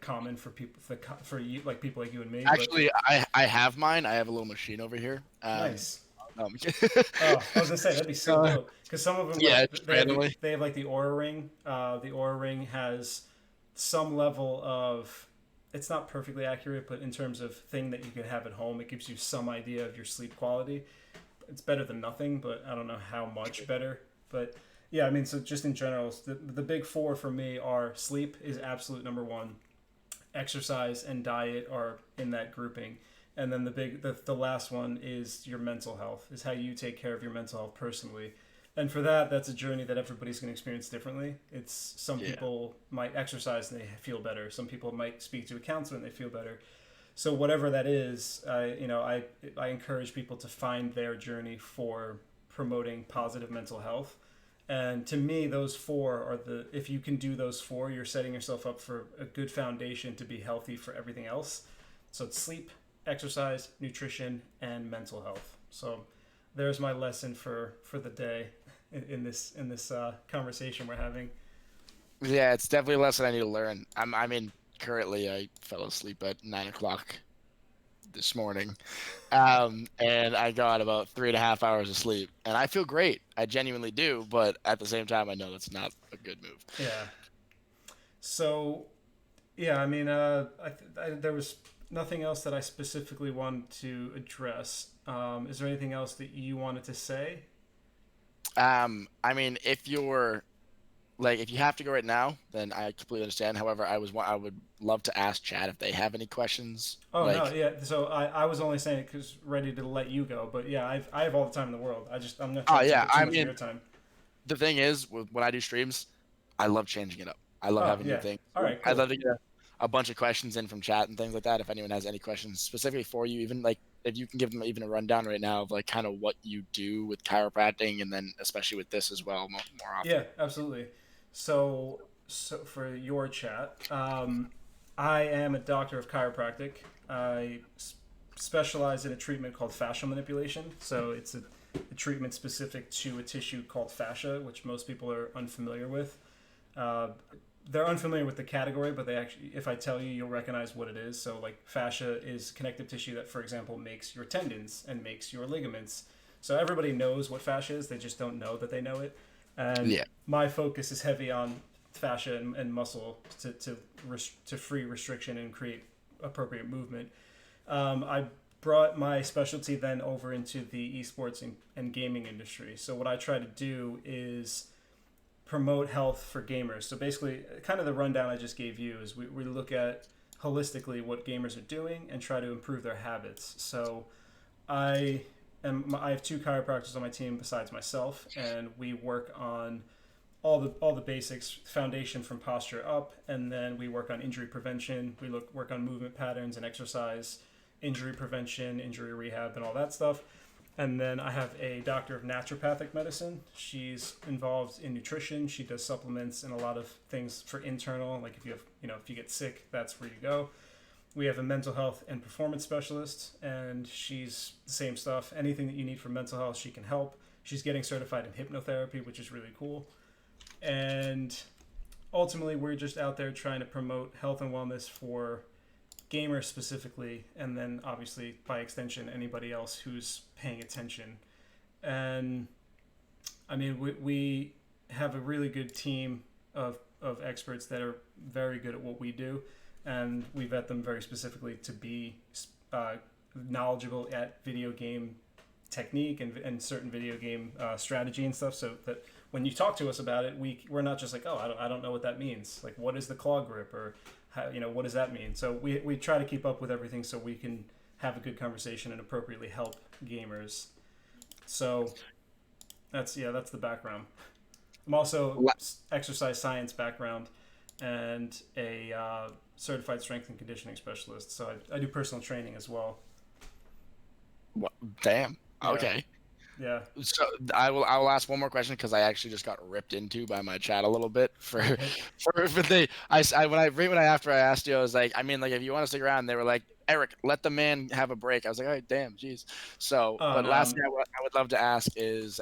common for people for you, like people like you and me. Actually, I have mine. I have a little machine over here. Nice. Um, Oh, I was gonna say that'd be so dope because some of them, yeah, like, they have like the Aura Ring. The Aura Ring has some level of, it's not perfectly accurate, but in terms of thing that you can have at home, it gives you some idea of your sleep quality. It's better than nothing, but I don't know how much better. But yeah, I mean, so just in general, the big four for me are: sleep is absolute number one, exercise and diet are in that grouping, and then the last one is your mental health, is how you take care of your mental health personally. And for that, that's a journey that everybody's going to experience differently. It's some people might exercise and they feel better. Some people might speak to a counselor and they feel better. So whatever that is, I encourage people to find their journey for promoting positive mental health. And to me, those four are if you can do those four, you're setting yourself up for a good foundation to be healthy for everything else. So it's sleep, exercise, nutrition, and mental health. So there's my lesson for the day in this conversation we're having. Yeah, it's definitely a lesson I need to learn. I mean, currently I fell asleep at 9 o'clock this morning, and I got about 3.5 hours of sleep, and I feel great. I genuinely do, but at the same time, I know that's not a good move. Yeah. So, yeah, I mean, there was nothing else that I specifically wanted to address. Is there anything else that you wanted to say? I mean, if you have to go right now, then I completely understand. However, I would love to ask Chad if they have any questions. Oh, no, yeah. So I was only saying it because ready to let you go, but yeah, I have all the time in the world. I'm not Oh trying to yeah, take too I much of mean, your time. the thing is, when I do streams, I love changing it up. I love Oh, having new yeah. things. All right, I'd cool. love to get a bunch of questions in from chat and things like that. If anyone has any questions specifically for you, even like if you can give them even a rundown right now of like kind of what you do with chiropractic, and then especially with this as well, more often. Yeah, absolutely. So for your chat, I am a doctor of chiropractic. I specialize in a treatment called fascial manipulation. So it's a treatment specific to a tissue called fascia, which most people are unfamiliar with. Uh, they're unfamiliar with the category, but they actually, if I tell you, you'll recognize what it is. So, like, fascia is connective tissue that, for example, makes your tendons and makes your ligaments. So everybody knows what fascia is; they just don't know that they know it. And Yeah. my focus is heavy on fascia and muscle to free restriction and create appropriate movement. I brought my specialty then over into the esports and gaming industry. So what I try to do is promote health for gamers. So basically, kind of the rundown I just gave you is we look at holistically what gamers are doing and try to improve their habits. So I have two chiropractors on my team besides myself, and we work on all the basics, foundation from posture up, and then we work on injury prevention. We work on movement patterns and exercise, injury prevention, injury rehab, and all that stuff. And then I have a doctor of naturopathic medicine. She's involved in nutrition. She does supplements and a lot of things for internal. Like if you have, if you get sick, that's where you go. We have a mental health and performance specialist, and she's the same stuff. Anything that you need for mental health, she can help. She's getting certified in hypnotherapy, which is really cool. And ultimately, we're just out there trying to promote health and wellness for gamers specifically, and then obviously by extension anybody else who's paying attention. And I mean, we have a really good team of experts that are very good at what we do, and we vet them very specifically to be knowledgeable at video game technique and certain video game strategy and stuff, so that when you talk to us about it, we're not just like, oh, I don't know what that means. Like, what is the claw grip, or how, what does that mean? So we try to keep up with everything so we can have a good conversation and appropriately help gamers. So that's the background. I'm also exercise science background and a certified strength and conditioning specialist. So I do personal training as well. Well, damn. Yeah. Okay. Yeah. So I will ask one more question, because I actually just got ripped into by my chat a little bit for the after I asked you, I was like, I mean, like, if you want to stick around, they were like, Erik, let the man have a break. I was like, all right, damn, jeez. So, but last thing I would love to ask is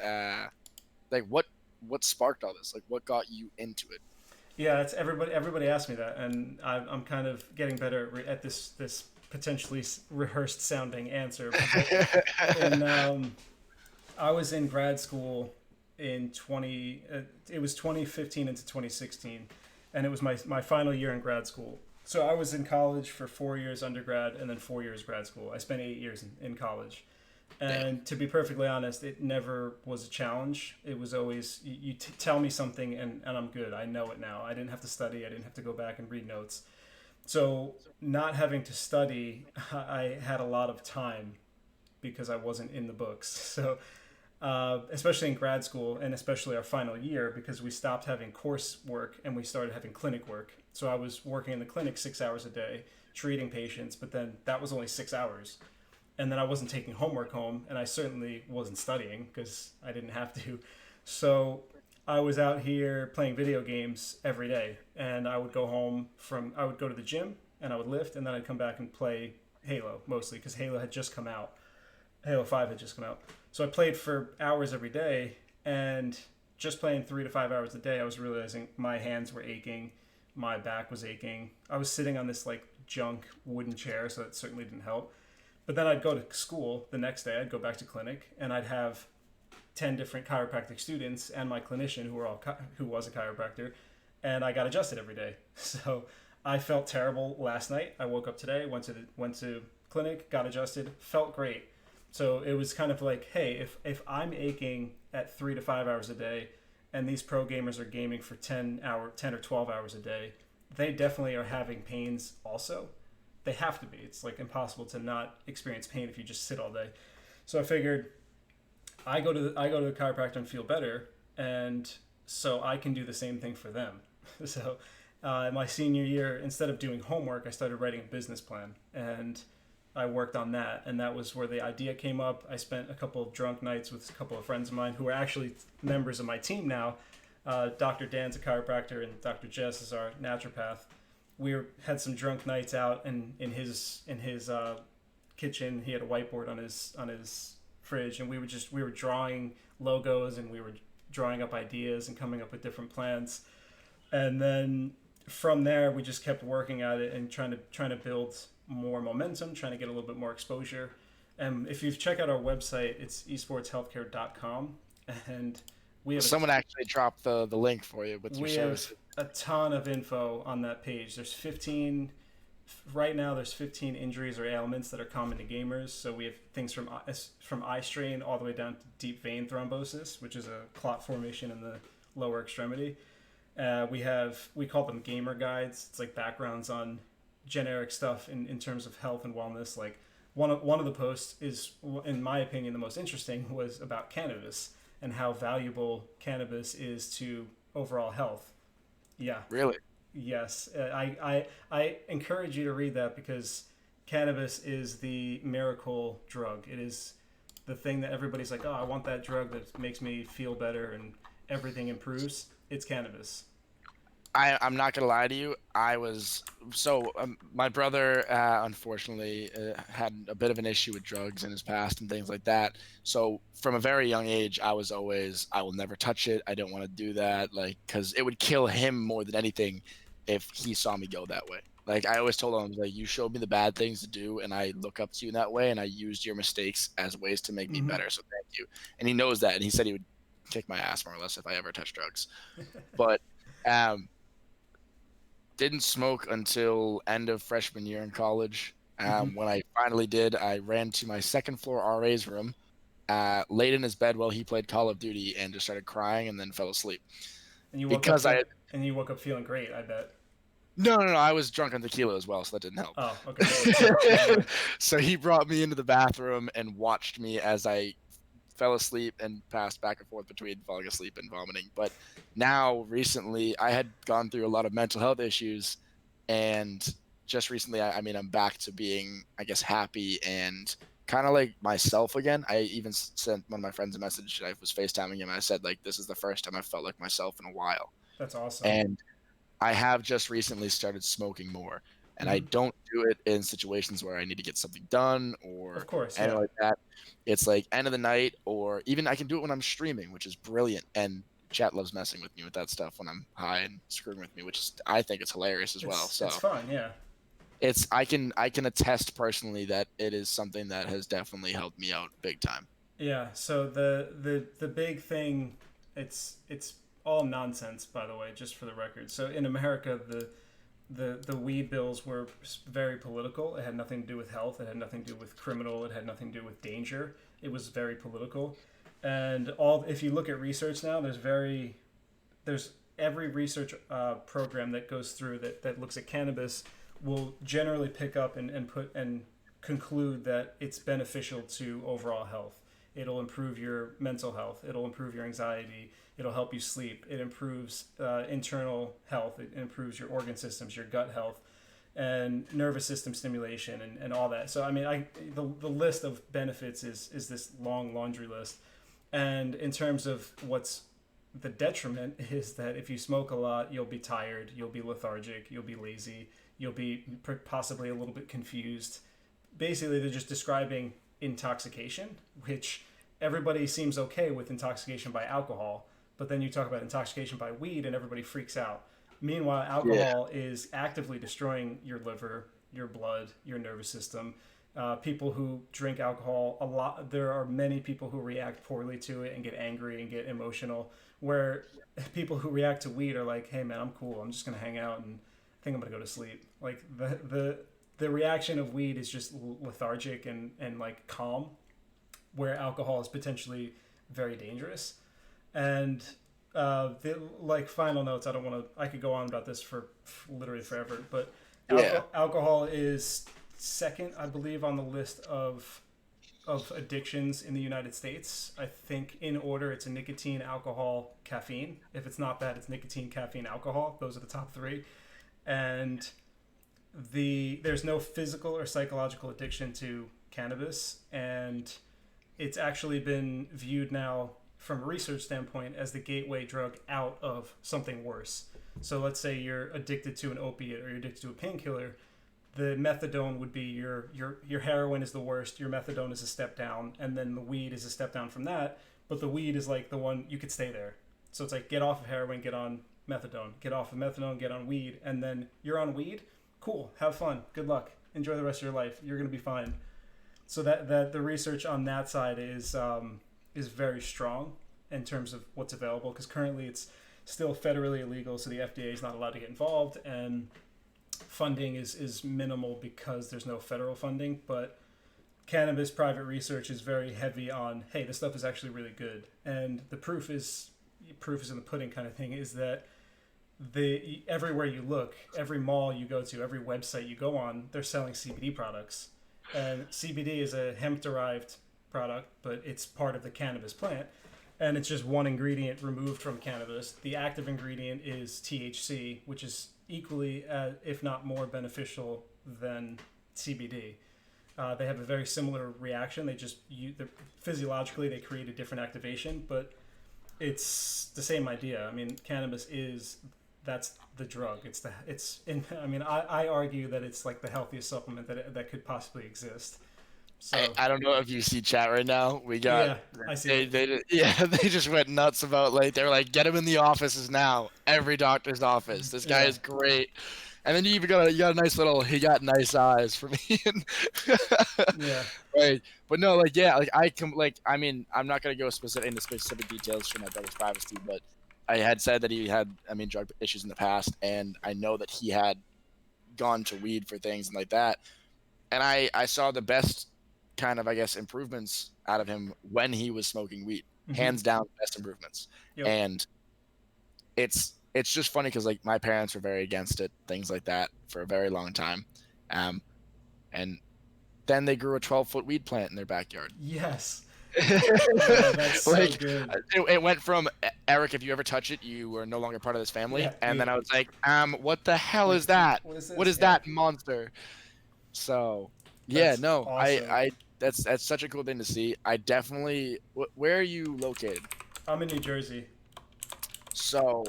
like, what sparked all this? Like, what got you into it? Yeah, it's everybody asks me that, and I'm kind of getting better at this potentially rehearsed sounding answer. And I was in grad school in it was 2015 into 2016, and it was my final year in grad school. So I was in college for 4 years undergrad and then 4 years grad school. I spent 8 years in college. And to be perfectly honest, it never was a challenge. It was always, you tell me something and I'm good. I know it now. I didn't have to study. I didn't have to go back and read notes. So not having to study, I had a lot of time because I wasn't in the books. So especially in grad school, and especially our final year, because we stopped having coursework and we started having clinic work. So I was working in the clinic 6 hours a day, treating patients, but then that was only 6 hours. And then I wasn't taking homework home, and I certainly wasn't studying because I didn't have to. So I was out here playing video games every day, and I would go to the gym and I would lift, and then I'd come back and play Halo, mostly because Halo had just come out. Halo 5 had just come out. So I played for hours every day, and just playing 3 to 5 hours a day, I was realizing my hands were aching, my back was aching. I was sitting on this like junk wooden chair, so that certainly didn't help. But then I'd go to school the next day, I'd go back to clinic, and I'd have 10 different chiropractic students and my clinician who was a chiropractor, and I got adjusted every day. So I felt terrible last night. I woke up today, went to clinic, got adjusted, felt great. So it was kind of like, hey, if I'm aching at 3 to 5 hours a day, and these pro gamers are gaming for 10 or 12 hours a day, they definitely are having pains also. They have to be. It's like impossible to not experience pain if you just sit all day. So I figured I go to the chiropractor and feel better, and so I can do the same thing for them. So my senior year, instead of doing homework, I started writing a business plan, and I worked on that, and that was where the idea came up. I spent a couple of drunk nights with a couple of friends of mine who are actually members of my team now. Dr. Dan's a chiropractor, and Dr. Jess is our naturopath. We had some drunk nights out in his kitchen. He had a whiteboard on his fridge, and we were drawing logos, and we were drawing up ideas and coming up with different plans. And then from there, we just kept working at it and trying to build more momentum, trying to get a little bit more exposure. And if you check out our website, it's esportshealthcare.com, and we have someone actually dropped the link for you with your service. We have a ton of info on that page. There's 15 injuries or ailments that are common to gamers. So we have things from eye strain all the way down to deep vein thrombosis, which is a clot formation in the lower extremity. We call them gamer guides. It's like backgrounds on generic stuff in terms of health and wellness. Like one of the posts is, in my opinion, the most interesting, was about cannabis and how valuable cannabis is to overall health. Yeah. Really? Yes. I encourage you to read that, because cannabis is the miracle drug. It is the thing that everybody's like, oh, I want that drug that makes me feel better and everything improves, it's cannabis. I'm not gonna lie to you. My brother unfortunately had a bit of an issue with drugs in his past and things like that. So from a very young age, I was always, I will never touch it. I don't want to do that, like, because it would kill him more than anything if he saw me go that way. Like I always told him, like, you showed me the bad things to do, and I look up to you in that way, and I used your mistakes as ways to make me Mm-hmm. better. So thank you. And he knows that, and he said he would kick my ass more or less if I ever touched drugs. But um, didn't smoke until end of freshman year in college. Mm-hmm. When I finally did, I ran to my second floor RA's room, laid in his bed while he played Call of Duty, and just started crying, and then fell asleep And you woke up because I feel and you woke up feeling great, I bet. no, I was drunk on tequila as well, so that didn't help. Oh, okay. So never mind. So he brought me into the bathroom and watched me as I fell asleep and passed back and forth between falling asleep and vomiting. But now, recently, I had gone through a lot of mental health issues, and just recently, I mean, I'm back to being, I guess, happy and kind of like myself again. I even sent one of my friends a message. I was FaceTiming him, and I said, like, this is the first time I felt like myself in a while. That's awesome. And I have just recently started smoking more, and I Mm-hmm. don't do it in situations where I need to get something done Of or course, anything yeah. like that. It's like end of the night, or even I can do it when I'm streaming, which is brilliant. And chat loves messing with me with that stuff when I'm high and screwing with me, which is I think it's hilarious as well. It's So fun, yeah. it's I can attest personally that it is something that has definitely helped me out big time. Yeah, so the big thing, it's all nonsense, by the way, just for the record. So in America, the weed bills were very political. It had nothing to do with health. It had nothing to do with criminal. It had nothing to do with danger. It was very political. And all if you look at research now, there's every research program that goes through that looks at cannabis will generally pick up and conclude that it's beneficial to overall health. It'll improve your mental health. It'll improve your anxiety. It'll help you sleep. It improves internal health. It improves your organ systems, your gut health, and nervous system stimulation, and all that. So I mean, the list of benefits is this long laundry list. And in terms of what's the detriment is that if you smoke a lot, you'll be tired, you'll be lethargic, you'll be lazy, you'll be possibly a little bit confused. Basically, they're just describing intoxication, which everybody seems okay with intoxication by alcohol, but then you talk about intoxication by weed and everybody freaks out. Meanwhile, Yeah. alcohol is actively destroying your liver, your blood, your nervous system. People who drink alcohol a lot, there are many people who react poorly to it and get angry and get emotional. Where people who react to weed are like, "Hey man, I'm cool. I'm just gonna hang out and I think I'm gonna go to sleep." Like the reaction of weed is just lethargic and like calm, where alcohol is potentially very dangerous. And like final notes, I don't want to. I could go on about this for literally forever, but Yeah. alcohol is second, I believe, on the list of addictions in the United States. I think in order, it's a nicotine, alcohol, caffeine. If it's not that, it's nicotine, caffeine, alcohol. Those are the top three. And there's no physical or psychological addiction to cannabis, and it's actually been viewed now from a research standpoint as the gateway drug out of something worse. So let's say you're addicted to an opiate or you're addicted to a painkiller, the methadone would be your heroin is the worst, your methadone is a step down, and then the weed is a step down from that. But the weed is like the one you could stay there. So it's like get off of heroin, get on methadone, get off of methadone, get on weed, and then you're on weed. Cool, have fun, good luck, enjoy the rest of your life. You're gonna be fine. So that the research on that side is very strong in terms of what's available, because currently it's still federally illegal, so the FDA is not allowed to get involved, and funding is minimal because there's no federal funding. But cannabis private research is very heavy on, hey, this stuff is actually really good, and the proof is in the pudding kind of thing. Is that everywhere you look, every mall you go to, every website you go on, they're selling CBD products, and CBD is a hemp derived product, but it's part of the cannabis plant, and it's just one ingredient removed from cannabis. The active ingredient is THC, which is equally, if not more beneficial than CBD. They have a very similar reaction. Physiologically they create a different activation, but it's the same idea. I mean, cannabis that's the drug. I argue that it's like the healthiest supplement that could possibly exist. So I don't know if you see chat right now. We got yeah, I see. they just went nuts about like they were like get him in the offices now. Every doctor's office. This guy Yeah. is great. And then you even got a nice little he got nice eyes from Ian. Yeah. Right. But no, like yeah, like I mean, I'm not gonna go into specific details for my brother's privacy, but I had said that he had drug issues in the past, and I know that he had gone to weed for things and like that. And I saw the best kind of, I guess, improvements out of him when he was smoking weed. Hands down, best improvements. Yep. And it's just funny because like my parents were very against it, things like that, for a very long time. And then they grew a 12-foot weed plant in their backyard. Yes. Oh, that's so Like good. it went from Eric, if you ever touch it, you are no longer part of this family. Yeah, and dude. then I was like, what the hell is that? What is this? What is Yeah. that monster? So yeah, That's no, awesome. I that's such a cool thing to see. I definitely. Where are you located? I'm in New Jersey. So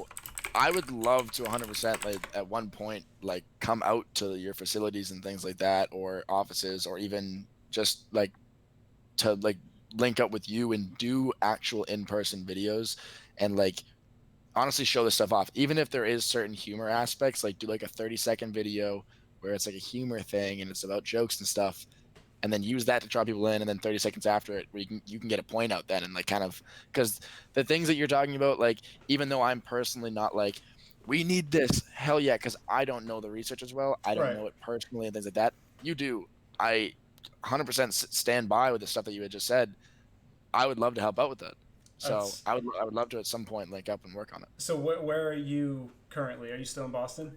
I would love to 100% like at one point like come out to your facilities and things like that, or offices, or even just like to like link up with you and do actual in-person videos and like honestly show this stuff off. Even if there is certain humor aspects, like do like a 30-second video where it's like a humor thing and it's about jokes and stuff, and then use that to draw people in, and then 30 seconds after it where you can get a point out then, and like kind of, because the things that you're talking about, like even though I'm personally not like we need this, hell yeah, because I don't know the research as well, I don't Right. know it personally and things like that. You do. I 100% stand by with the stuff that you had just said. I would love to help out with that. So That's I would love to at some point link up and work on it. so. Where are you currently? Are you still in Boston?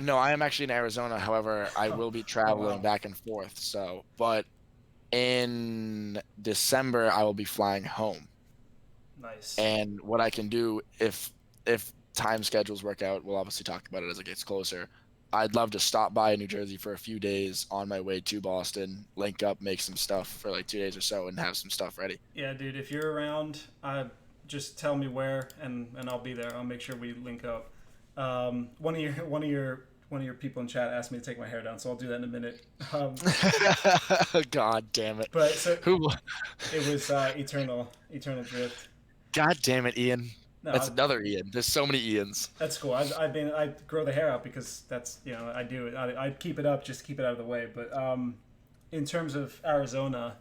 No, I am actually in Arizona. However, I will be Oh traveling wow. back and forth. So, but in December, I will be flying home. Nice. And what I can do, if time schedules work out, we'll obviously talk about it as it gets closer. I'd love to stop by New Jersey for a few days on my way to Boston, link up, make some stuff for like 2 days or so, and have some stuff ready. Yeah, dude. If you're around, just tell me where, and I'll be there. I'll make sure we link up. One of your people in chat asked me to take my hair down, so I'll do that in a minute. God damn it! But so Who? it was Eternal Drift. God damn it, Ian! No, That's another Ian. There's so many Ians. that's cool. I grow the hair out because that's I do it. I keep it up just to keep it out of the way. But in terms of Arizona,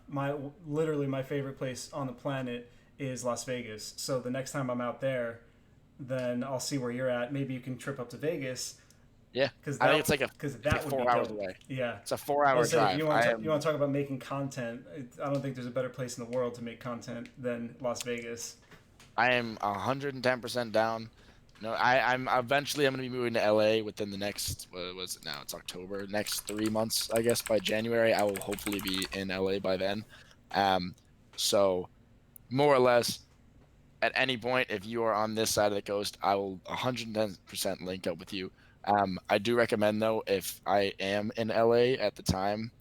literally my favorite place on the planet is Las Vegas. So the next time I'm out there, then I'll see where you're at. Maybe you can trip up to Vegas. Yeah, Because I think it's like that would 4 be hours dope. away. Yeah. It's a 4-hour Say, drive. you want to talk about making content? I don't think there's a better place in the world to make content than Las Vegas. I am 110% down. No, I'm eventually I'm gonna be moving to LA within the next, what was it now? It's October. Next 3 months, I guess. By January, I will hopefully be in LA by then. So more or less, at any point, if you are on this side of the coast, I will 110% link up with you. I do recommend though, if I am in LA at the time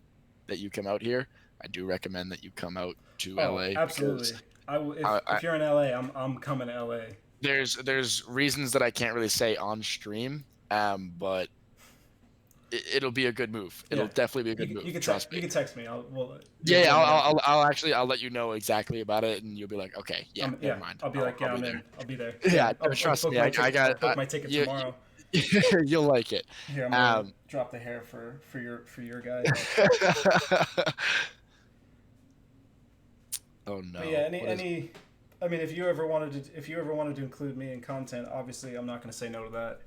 that you come out here, I do recommend that you come out to Oh, LA absolutely. because If you're in LA, I'm coming to LA. there's reasons that I can't really say on stream, but it'll be a good move. It'll Yeah. definitely be a good move. You can Trust you me. can text me. Yeah, let me know. I'll let you know exactly about it, and you'll be like, okay, yeah, never mind. I'll be like, yeah, I'll I'm be in. there. I'll be there. Yeah, I'll trust book me, my ticket, got I'll book my ticket you, tomorrow. you'll like it. Here, I'm gonna drop the hair for your guy. Oh no. But yeah, I mean, if you ever wanted to include me in content, obviously I'm not gonna say no to that.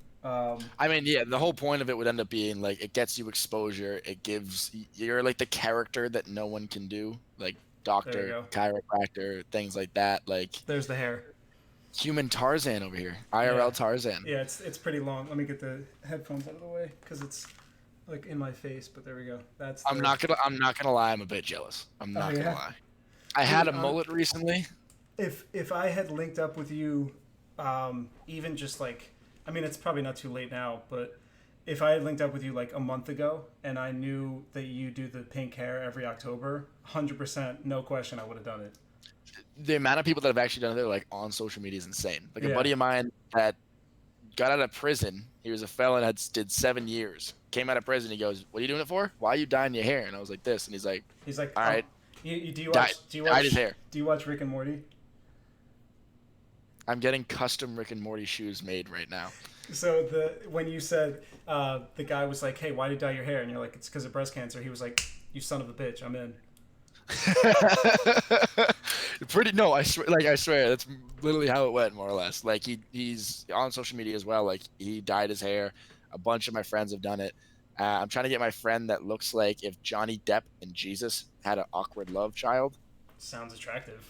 I mean, yeah, the whole point of it would end up being like it gets you exposure. It gives you're like the character that no one can do, like There you doctor, go. chiropractor, things like that. Like There's the hair. human Tarzan over here, Yeah. IRL Tarzan. Yeah, it's pretty long. Let me get the headphones out of the way because it's like in my face. But there we go. I'm not gonna lie, I'm a bit jealous. I'm not yeah? gonna lie. I had a Dude, mullet recently. If I had linked up with you, even just like, I mean, it's probably not too late now, but if I had linked up with you like a month ago and I knew that you do the pink hair every October, 100%, no question, I would have done it. The amount of people that have actually done it like on social media is insane. Like a Yeah. buddy of mine that got out of prison. He was a felon, did 7 years. Came out of prison. He goes, "What are you doing it for? Why are you dyeing your hair?" And I was like, "This." And he's like, He's like, "All right, do you dye, watch? Do you dyed his watch? hair." Do you watch Rick and Morty? I'm getting custom Rick and Morty shoes made right now. So when you said the guy was like, "Hey, why did you dye your hair?" and you're like, "It's because of breast cancer," he was like, "You son of a bitch, I'm in." No, I swear that's literally how it went, more or less. Like he's on social media as well. Like he dyed his hair. A bunch of my friends have done it. I'm trying to get my friend that looks like if Johnny Depp and Jesus had an awkward love child. Sounds attractive.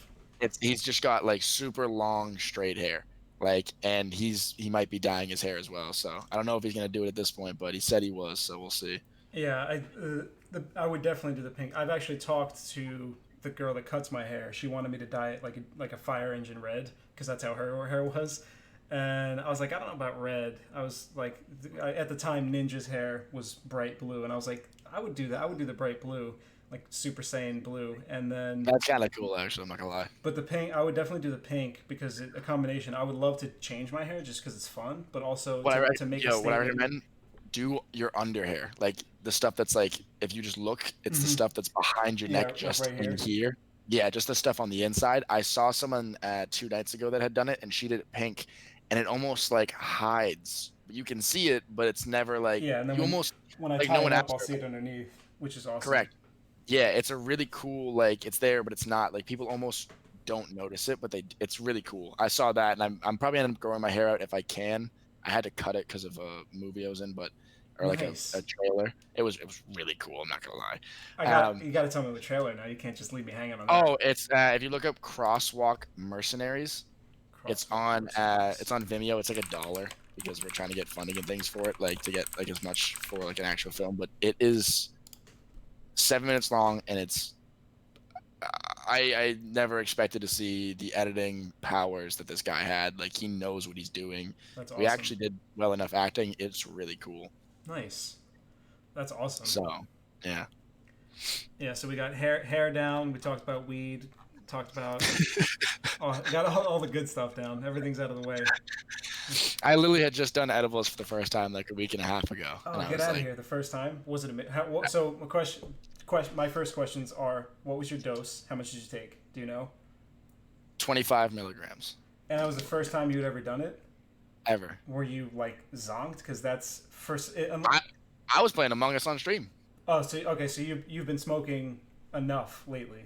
He's just got like super long straight hair. Like, and he might be dyeing his hair as well. So I don't know if he's gonna do it at this point, but he said he was. So we'll see. Yeah, I would definitely do the pink. I've actually talked to the girl that cuts my hair. She wanted me to dye it like a fire engine red because that's how her hair was. And I was like, I don't know about red. I was like, at the time, Ninja's hair was bright blue, and I was like, I would do that. I would do the bright blue, like Super Saiyan blue, and then. That's kind of cool, actually. I'm not gonna lie. But the pink, I would definitely do the pink because a combination. I would love to change my hair just because it's fun, but also to make a statement. What I recommend, do your under hair, like the stuff that's like, if you just look, it's the stuff that's behind your neck, just right in here. Yeah, just the stuff on the inside. I saw someone 2 nights ago that had done it, and she did it pink, and it almost like hides. You can see it, but it's never like and then when I like tie no it one up, I'll asks. see it underneath, which is awesome. Correct. Yeah, it's a really cool, like it's there, but it's not. Like people almost don't notice it, but it's really cool. I saw that, and I'm probably end up growing my hair out if I can. I had to cut it because of a movie I was in, or like Nice. a trailer. It was really cool. I'm not gonna lie. You got to tell me the trailer now. You can't just leave me hanging on that. Oh, it's if you look up Crosswalk Mercenaries, it's on Vimeo. It's like $1 because we're trying to get funding and things for it, like to get like as much for like an actual film. But it is 7 minutes long, and it's I never expected to see the editing powers that this guy had. Like he knows what he's doing. That's awesome. We actually did well enough acting. It's really cool. Nice. That's awesome. So, yeah. Yeah, so we got hair down. We talked about weed. Talked about got all the good stuff down. Everything's out of the way. I literally had just done edibles for the first time like a week and a half ago. Oh, get out of here! The first time was it so my question. My first questions are: what was your dose? How much did you take? Do you know? 25 milligrams. And that was the first time you had ever done it? Ever. Were you like zonked? Because that's first. I was playing Among Us on stream. Oh, so okay, so you've been smoking enough lately.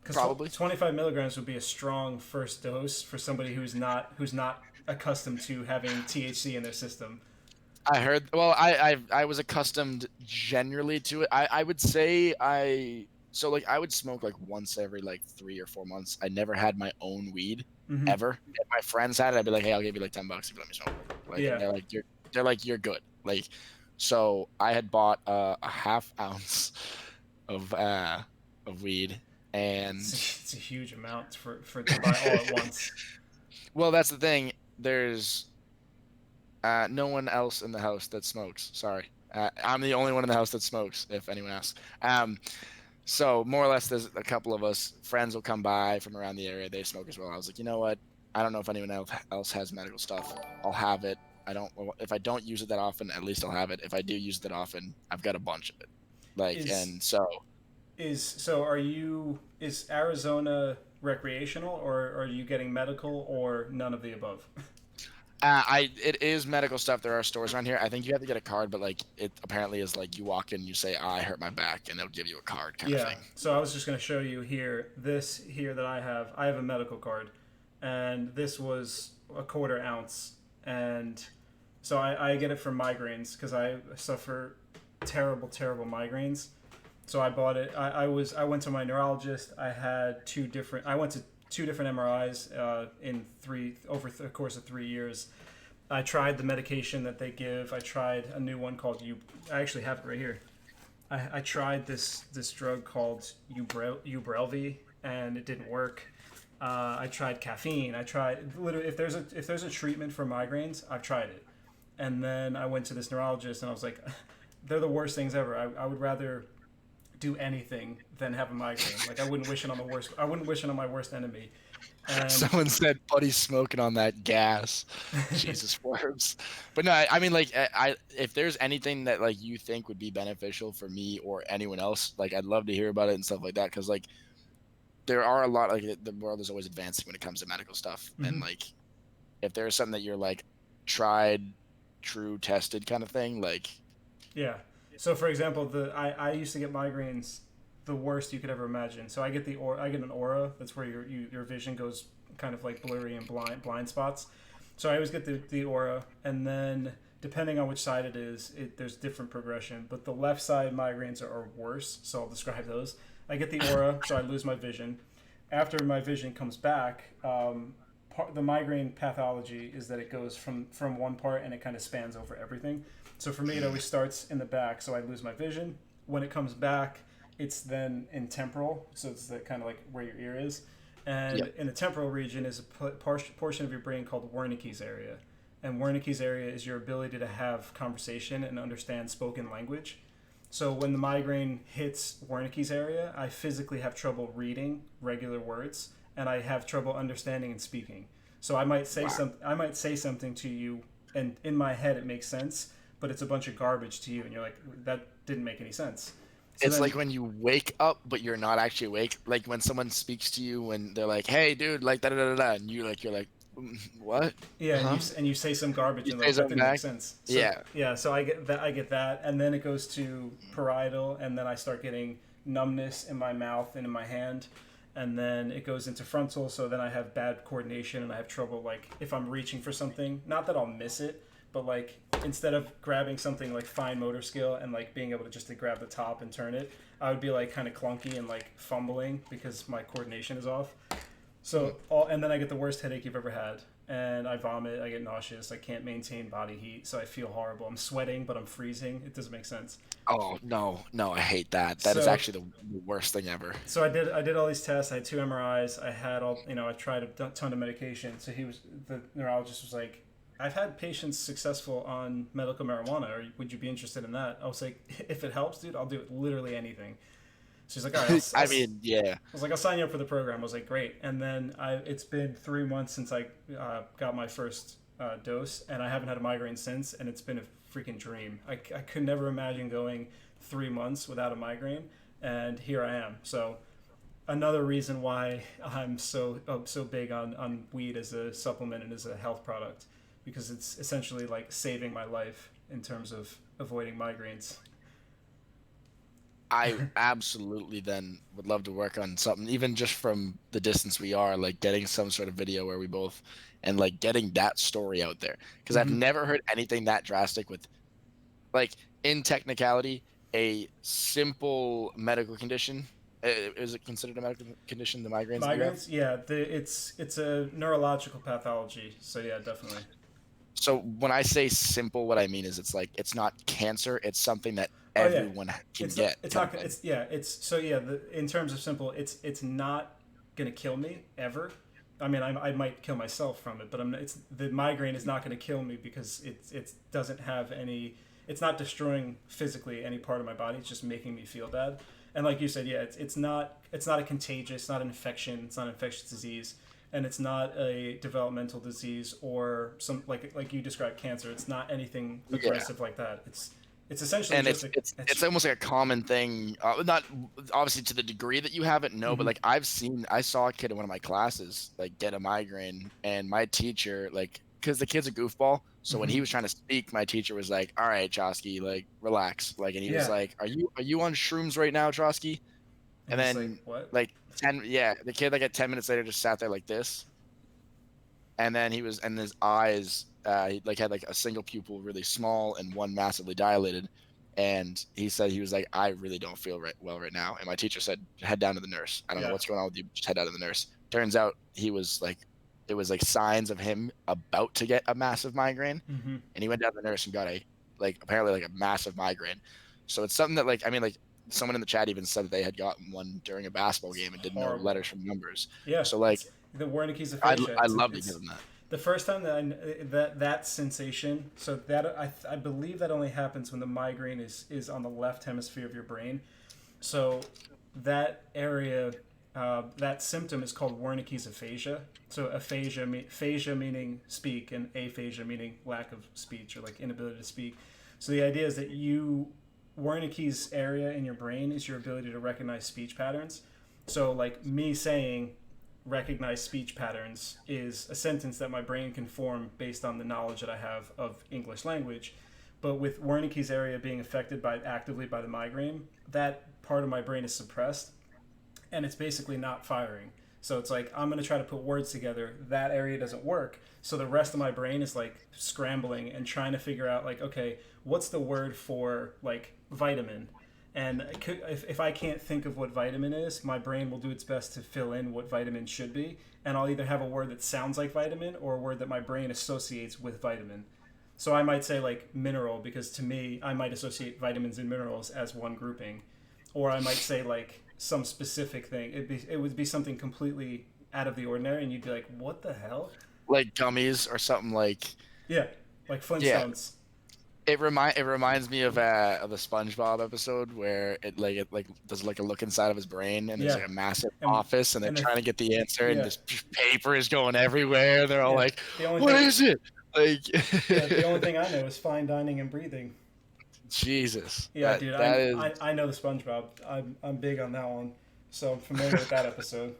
Probably 25 milligrams would be a strong first dose for somebody who's not accustomed to having THC in their system. I heard. Well, I was accustomed generally to it. I would say I would smoke like once every like 3 or 4 months. I never had my own weed ever. If my friends had it, I'd be like, hey, I'll give you like $10 if you let me smoke. Like, yeah. They're like you're good. Like, so I had bought a half ounce of weed, and it's a huge amount for to buy all at once. Well, that's the thing. There's no one else in the house that smokes. Sorry. I'm the only one in the house that smokes, if anyone asks. So more or less, there's a couple of us. Friends will come by from around the area. They smoke as well. I was like, you know what? I don't know if anyone else has medical stuff. I'll have it. If I don't use it that often, at least I'll have it. If I do use it that often, I've got a bunch of it. Is Arizona recreational, or are you getting medical, or none of the above? It is medical stuff. There are stores around here. I think you have to get a card, but like it apparently is like you walk in, you say, I hurt my back, and they'll give you a card kind of thing. So I was just going to show you this here that I have a medical card, and this was a 1/4 ounce, and so I get it for migraines because I suffer terrible migraines. So I bought it. I went to my neurologist. I went to 2 different MRIs over the course of 3 years. I tried the medication that they give. I tried a new one called I actually have it right here. I tried this drug called Ubrelvy, and it didn't work. I tried caffeine. I tried literally if there's a treatment for migraines, I've tried it, And then I went to this neurologist, and I was like, they're the worst things ever. I would rather do anything than have a migraine. Like I wouldn't wish it on the worst. I wouldn't wish it on my worst enemy. And Someone said Buddy's smoking on that gas. Jesus Forbes. But no, I mean like if there's anything that like you think would be beneficial for me or anyone else, like I'd love to hear about it and stuff like that. Cause like there are a lot like the world is always advancing when it comes to medical stuff. And like if there's something that you're like tried, true, tested kind of thing, like yeah. So for example, I used to get migraines the worst you could ever imagine. So I get an aura. That's where your vision goes kind of like blurry and blind spots. So I always get the aura, and then depending on which side it is, there's different progression. But the left side migraines are worse, so I'll describe those. I get the aura, so I lose my vision. After my vision comes back, the migraine pathology is that it goes from one part and it kind of spans over everything. So for me, it always starts in the back, so I lose my vision. When it comes back, it's then in temporal, so it's the kind of like where your ear is. And in the temporal region is a portion of your brain called Wernicke's area. And Wernicke's area is your ability to have conversation and understand spoken language. So when the migraine hits Wernicke's area, I physically have trouble reading regular words, and I have trouble understanding and speaking. So I might say something to you, and in my head it makes sense, but it's a bunch of garbage to you, and you're like, that didn't make any sense. So it's then, like when you wake up but you're not actually awake. Like when someone speaks to you when they're like, "Hey, dude," like da da da da, and you're like, "What?" yeah, Huh? and you say some garbage, You and say like that something didn't make back? sense. So, Yeah. yeah. So I get that, and then it goes to parietal, and then I start getting numbness in my mouth and in my hand, and then it goes into frontal. So then I have bad coordination, and I have trouble like if I'm reaching for something. Not that I'll miss it, but like instead of grabbing something like fine motor skill and like being able to just to grab the top and turn it, I would be like kind of clunky and like fumbling because my coordination is off. So and then I get the worst headache you've ever had, and I vomit, I get nauseous, I can't maintain body heat, so I feel horrible. I'm sweating, but I'm freezing. It doesn't make sense. Oh no, no, I hate that. That is So actually the worst thing ever. so I did all these tests. I had 2 MRIs. I had all I tried a ton of medication. So the neurologist was like, I've had patients successful on medical marijuana. Or would you be interested in that? I was like, if it helps, dude, I'll do it literally anything. She's like, all right. I mean, yeah. I was like, I'll sign you up for the program. I was like, great. And then it's been 3 months since I got my first dose, and I haven't had a migraine since, and it's been a freaking dream. I could never imagine going 3 months without a migraine, and here I am. So another reason why I'm so big on weed as a supplement and as a health product, because it's essentially like saving my life in terms of avoiding migraines. I absolutely then would love to work on something, even just from the distance we are, like getting some sort of video where we both and like getting that story out there. Because I've Hmm. never heard anything that drastic with like in technicality, a simple medical condition. Is it considered a medical condition, the migraines that you have? Migraines, yeah, it's a neurological pathology. So yeah, definitely. So when I say simple, what I mean is it's like it's not cancer, it's something that Oh yeah, everyone can get it's kind not of thing. it's yeah it's so yeah. In terms of simple, it's not gonna kill me ever. I mean, I might kill myself from it, but it's the migraine is not going to kill me because it doesn't have any. It's not destroying physically any part of my body. It's just making me feel bad. And like you said, yeah, it's not a contagious, not an infection. It's not an infectious disease, and it's not a developmental disease or some like you described cancer. It's not anything Yeah. aggressive like that. It's essentially And just it's almost like a common thing, not obviously to the degree that you have it, no, but Mhm. like I saw a kid in one of my classes like get a migraine, and my teacher like because the kid's a goofball, so when he Mhm. was trying to speak, my teacher was like, "All right, Chosky, like relax," like, and he was Yeah, like, "Are you on shrooms right now, Chosky?" and And he's like, then what? like 10, yeah, the kid like at 10 minutes later just sat there like this, and then and his eyes he like had like a single pupil really small and one massively dilated, and he said he was like, I really don't feel well right now, and my teacher said head down to the nurse, I don't know Yeah. what's going on with you, just head down to the nurse. Turns out he was like it was like signs of him about to get a massive migraine, Hmm. and he went down to the nurse and got a like apparently like a massive migraine. So it's something that like I mean like someone in the chat even said that they had gotten one during a basketball It's game and didn't know horrible. letters from numbers. Yeah, So like it's the Wernicke's I'd aphasia. I'd love to give him that. The first time that sensation, so that I believe that only happens when the migraine is on the left hemisphere of your brain. So that area, that symptom is called Wernicke's aphasia. So aphasia meaning speak, and aphasia meaning lack of speech or like inability to speak. So the idea is that Wernicke's area in your brain is your ability to recognize speech patterns. So like me saying recognize speech patterns is a sentence that my brain can form based on the knowledge that I have of English language. But with Wernicke's area being affected actively by the migraine, that part of my brain is suppressed and it's basically not firing. So it's like I'm going to try to put words together. That area doesn't work. So the rest of my brain is like scrambling and trying to figure out like, okay, what's the word for like vitamin? And if I can't think of what vitamin is, my brain will do its best to fill in what vitamin should be. And I'll either have a word that sounds like vitamin or a word that my brain associates with vitamin. So I might say like mineral because to me, I might associate vitamins and minerals as one grouping. Or I might say like some specific thing. It would be something completely out of the ordinary and you'd be like, what the hell? Like gummies or something like. Yeah, like Yeah. Flintstones. It reminds me of the SpongeBob episode where it does like a look inside of his brain and there's Yeah. like a massive And- office and they're and the- trying to get the answer and Yeah. this paper is going everywhere. They're all Yeah. like, The only "What thing- is it?" Like, Yeah, the only thing I know is fine dining and breathing. Jesus. Yeah, That- dude, that is. I know the SpongeBob. I'm big on that one, so I'm familiar with that episode.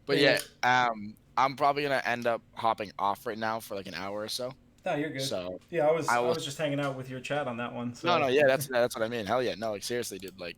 But yeah, I'm probably gonna end up hopping off right now for like an hour or so. No, you're good. So Yeah, I I will. was just hanging out with your chat on that one. So. No, yeah, that's what I mean. Hell yeah, no, like seriously, dude. Like,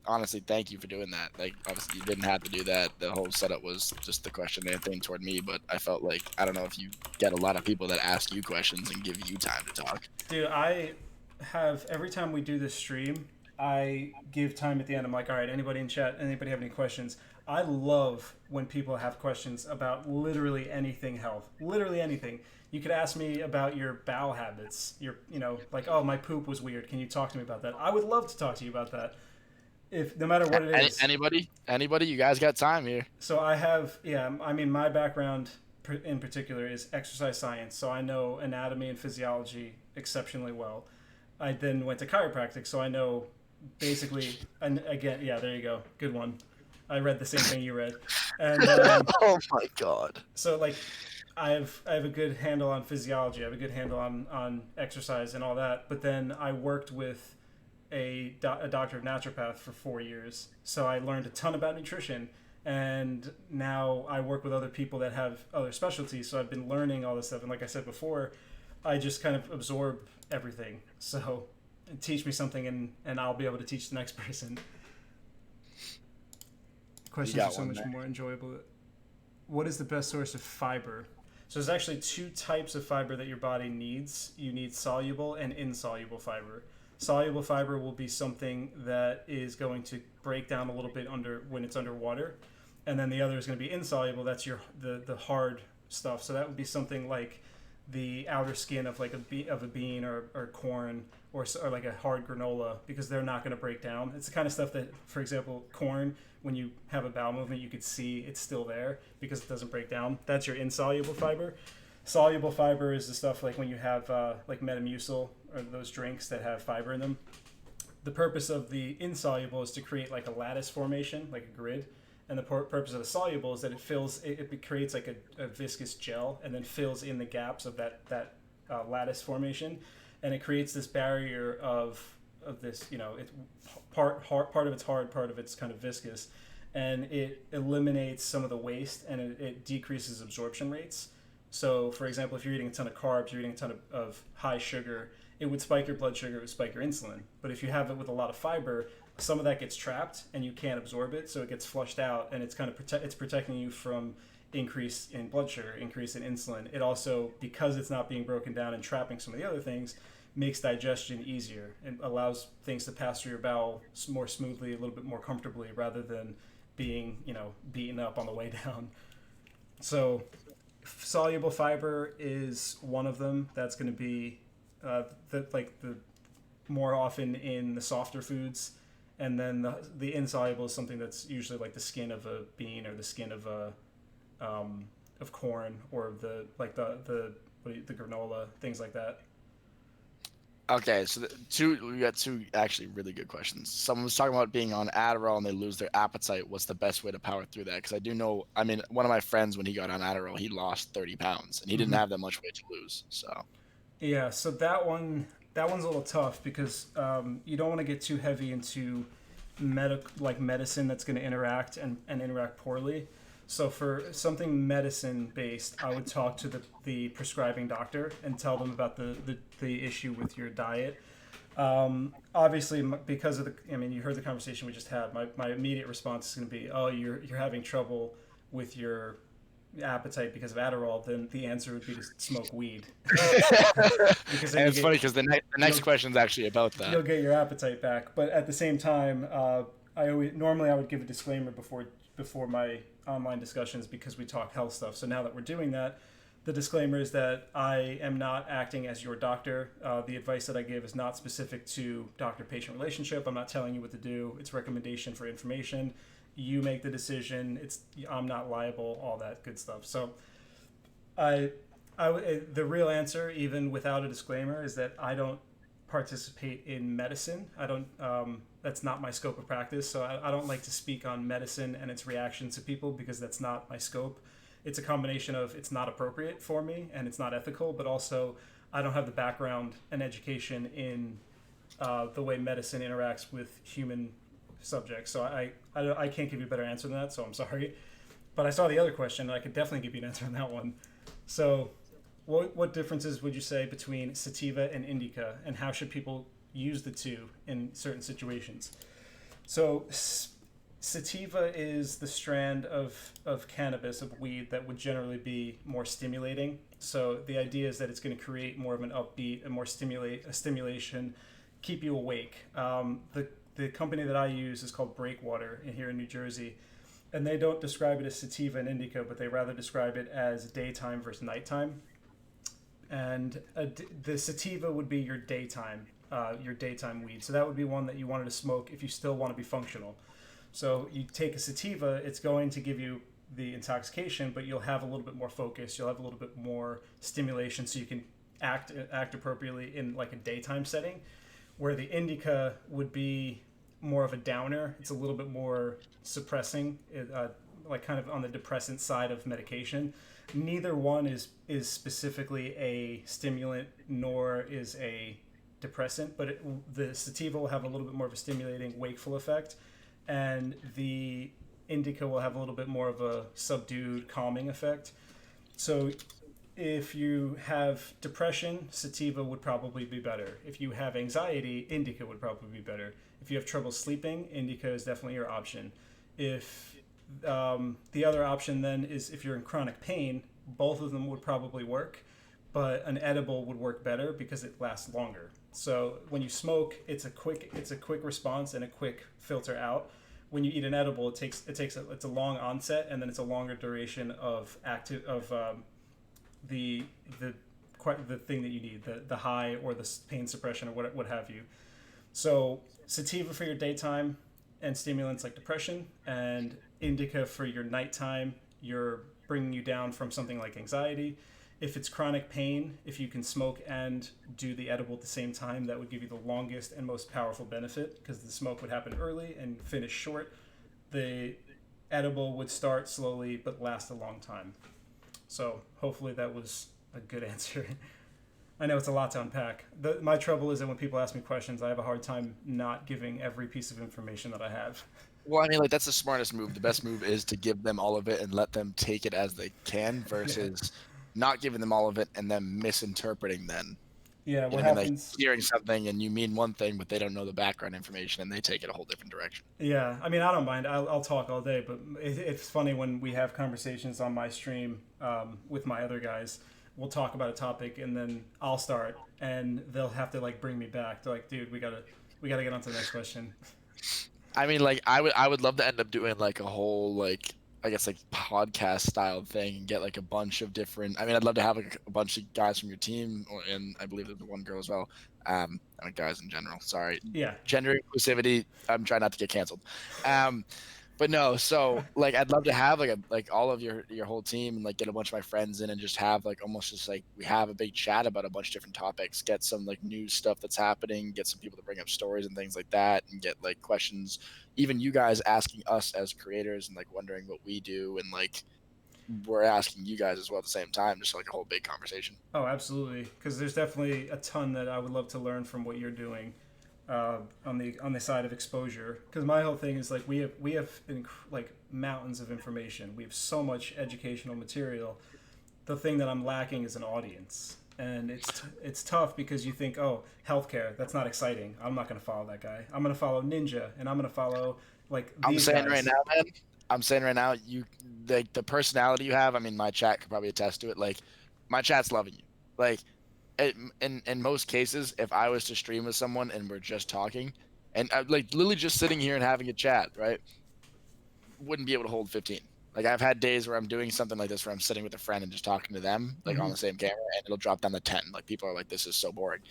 honestly, thank you for doing that. Like, obviously, you didn't have to do that. The whole setup was just the question and thing toward me. But I felt like I don't know if you get a lot of people that ask you questions and give you time to talk. Dude, I have every time we do this stream, I give time at the end. I'm like, all right, anybody in chat, anybody have any questions? I love when people have questions about literally anything health, literally anything. You could ask me about your bowel habits. Like, oh, my poop was weird. Can you talk to me about that? I would love to talk to you about that. If no matter what it is. Anybody, you guys got time here. So I have, yeah. I mean, my background in particular is exercise science, so I know anatomy and physiology exceptionally well. I then went to chiropractic, so I know basically. And again, yeah, there you go, good one. I read the same thing you read, and Oh my god. so like. I have a good handle on physiology. I have a good handle on exercise and all that. But then I worked with a doctor of naturopath for 4 years. So I learned a ton about nutrition. And now I work with other people that have other specialties. So I've been learning all this stuff. And like I said before, I just kind of absorb everything. So teach me something and I'll be able to teach the next person. Questions are so much more enjoyable. What is the best source of fiber? So there's actually two types of fiber that your body needs. You need soluble and insoluble fiber. Soluble fiber will be something that is going to break down a little bit when it's underwater. And then the other is going to be insoluble. That's the hard stuff. So that would be something like the outer skin of like a bean or corn or like a hard granola, because they're not going to break down. It's the kind of stuff that, for example, corn, when you have a bowel movement, you could see it's still there because it doesn't break down. That's your insoluble fiber. Soluble fiber is the stuff like when you have like Metamucil or those drinks that have fiber in them. The purpose of the insoluble is to create like a lattice formation, like a grid. And the purpose of the soluble is that it creates like a viscous gel and then fills in the gaps of that lattice formation. And it creates this barrier of this, it's part of it's hard, part of it's kind of viscous, and it eliminates some of the waste and it decreases absorption rates. So, for example, if you're eating a ton of carbs, you're eating a ton of high sugar, it would spike your blood sugar, it would spike your insulin. But if you have it with a lot of fiber, some of that gets trapped and you can't absorb it, so it gets flushed out, and it's kind of it's protecting you from increase in blood sugar, increase in insulin. It also, because it's not being broken down and trapping some of the other things, makes digestion easier and allows things to pass through your bowel more smoothly, a little bit more comfortably, rather than being, beaten up on the way down. So soluble fiber is one of them. That's going to be the more often in the softer foods. And then the insoluble is something that's usually like the skin of a bean or the skin of a of corn or the the granola, things like that. Okay, so we got two actually really good questions. Someone was talking about being on Adderall and they lose their appetite. What's the best way to power through that? Because I do know, I mean, one of my friends when he got on Adderall, he lost 30 pounds and he didn't have that much weight to lose. So Yeah, so that one's a little tough because you don't want to get too heavy into medicine that's going to interact and interact poorly. So for something medicine based, I would talk to the prescribing doctor and tell them about the issue with your diet. Obviously, because of I mean, you heard the conversation we just had. My immediate response is going to be, oh, you're having trouble with your appetite because of Adderall. Then the answer would be to smoke weed. Because then and you it's get funny because the next you'll, question is actually about that. you'll get your appetite back. But at the same time, I would give a disclaimer before my online discussions because we talk health stuff. So now that we're doing that, the disclaimer is that I am not acting as your doctor. The advice that I give is not specific to doctor-patient relationship. I'm not telling you what to do. It's recommendation for information. You make the decision. I'm not liable. All that good stuff. So I, the real answer, even without a disclaimer, is that I don't participate in medicine. I don't. That's not my scope of practice. So I don't like to speak on medicine and its reactions to people because that's not my scope. It's a combination of it's not appropriate for me and it's not ethical, but also I don't have the background and education in the way medicine interacts with human subjects. So I can't give you a better answer than that. So I'm sorry. But I saw the other question and I could definitely give you an answer on that one. So what differences would you say between sativa and indica, and how should people use the two in certain situations? So sativa is the strand of cannabis, of weed, that would generally be more stimulating. So the idea is that it's going to create more of an upbeat, a stimulation, keep you awake. The company that I use is called Breakwater here in New Jersey, and they don't describe it as sativa and indica, but they rather describe it as daytime versus nighttime. And the sativa would be your daytime weed. So that would be one that you wanted to smoke if you still want to be functional. So you take a sativa, it's going to give you the intoxication, but you'll have a little bit more focus. You'll have a little bit more stimulation, so you can act appropriately in like a daytime setting. Where the indica would be more of a downer. It's a little bit more suppressing, like kind of on the depressant side of medication. Neither one is specifically a stimulant nor is a depressant, but the sativa will have a little bit more of a stimulating, wakeful effect, and the indica will have a little bit more of a subdued, calming effect. So if you have depression, sativa would probably be better. If you have anxiety, indica would probably be better. If you have trouble sleeping, indica is definitely your option. If the other option then is if you're in chronic pain, both of them would probably work, but an edible would work better because it lasts longer. So when you smoke, it's a quick response and a quick filter out. When you eat an edible, it's a long onset and then it's a longer duration of the the thing that you need, the high or the pain suppression or what have you. So sativa for your daytime and stimulants like depression, and indica for your nighttime. You're bringing you down from something like anxiety. If it's chronic pain, if you can smoke and do the edible at the same time, that would give you the longest and most powerful benefit because the smoke would happen early and finish short. The edible would start slowly but last a long time. So hopefully that was a good answer. I know it's a lot to unpack. My trouble is that when people ask me questions, I have a hard time not giving every piece of information that I have. Well, I mean, like that's the smartest move. The best move is to give them all of it and let them take it as they can Yeah. versus not giving them all of it and then misinterpreting then. Yeah, You know what what I mean? Like happens? hearing something and you mean one thing, but they don't know the background information and they take it a whole different direction. Yeah, I mean, I don't mind. I'll talk all day, but it's funny when we have conversations on my stream with my other guys. We'll talk about a topic, and then I'll start, and they'll have to like bring me back. They're like, "Dude, we gotta get on to the next question." I mean, like I would love to end up doing like a whole like I guess like podcast style thing and get like a bunch of different. I mean, I'd love to have a bunch of guys from your team, and I believe there's one girl as well. I mean, guys in general. Sorry, Yeah, gender inclusivity. I'm trying not to get canceled. Um, But no, so like I'd love to have like all of your whole team and like get a bunch of my friends in and just have like almost just like we have a big chat about a bunch of different topics, get some like news stuff that's happening, get some people to bring up stories and things like that, and get like questions, even you guys asking us as creators and like wondering what we do, and like we're asking you guys as well at the same time, just like a whole big conversation. Oh, absolutely. Because there's definitely a ton that I would love to learn from what you're doing on the side of exposure. Because my whole thing is like we have like mountains of information. We have so much educational material. The thing that I'm lacking is an audience, and it's tough because you think, oh, healthcare, that's not exciting. I'm not going to follow that guy. I'm going to follow Ninja, and I'm going to follow like I'm these saying guys. right now, man. I'm saying right now, you like the personality you have. I mean, my chat could probably attest to it. Like, my chat's loving you. Like, in most cases, if I was to stream with someone and we're just talking, and like literally just sitting here and having a chat, right, wouldn't be able to hold 15. Like, I've had days where I'm doing something like this where I'm sitting with a friend and just talking to them, like on Hmm. the same camera, and it'll drop down to 10. Like, people are like, "This is so boring."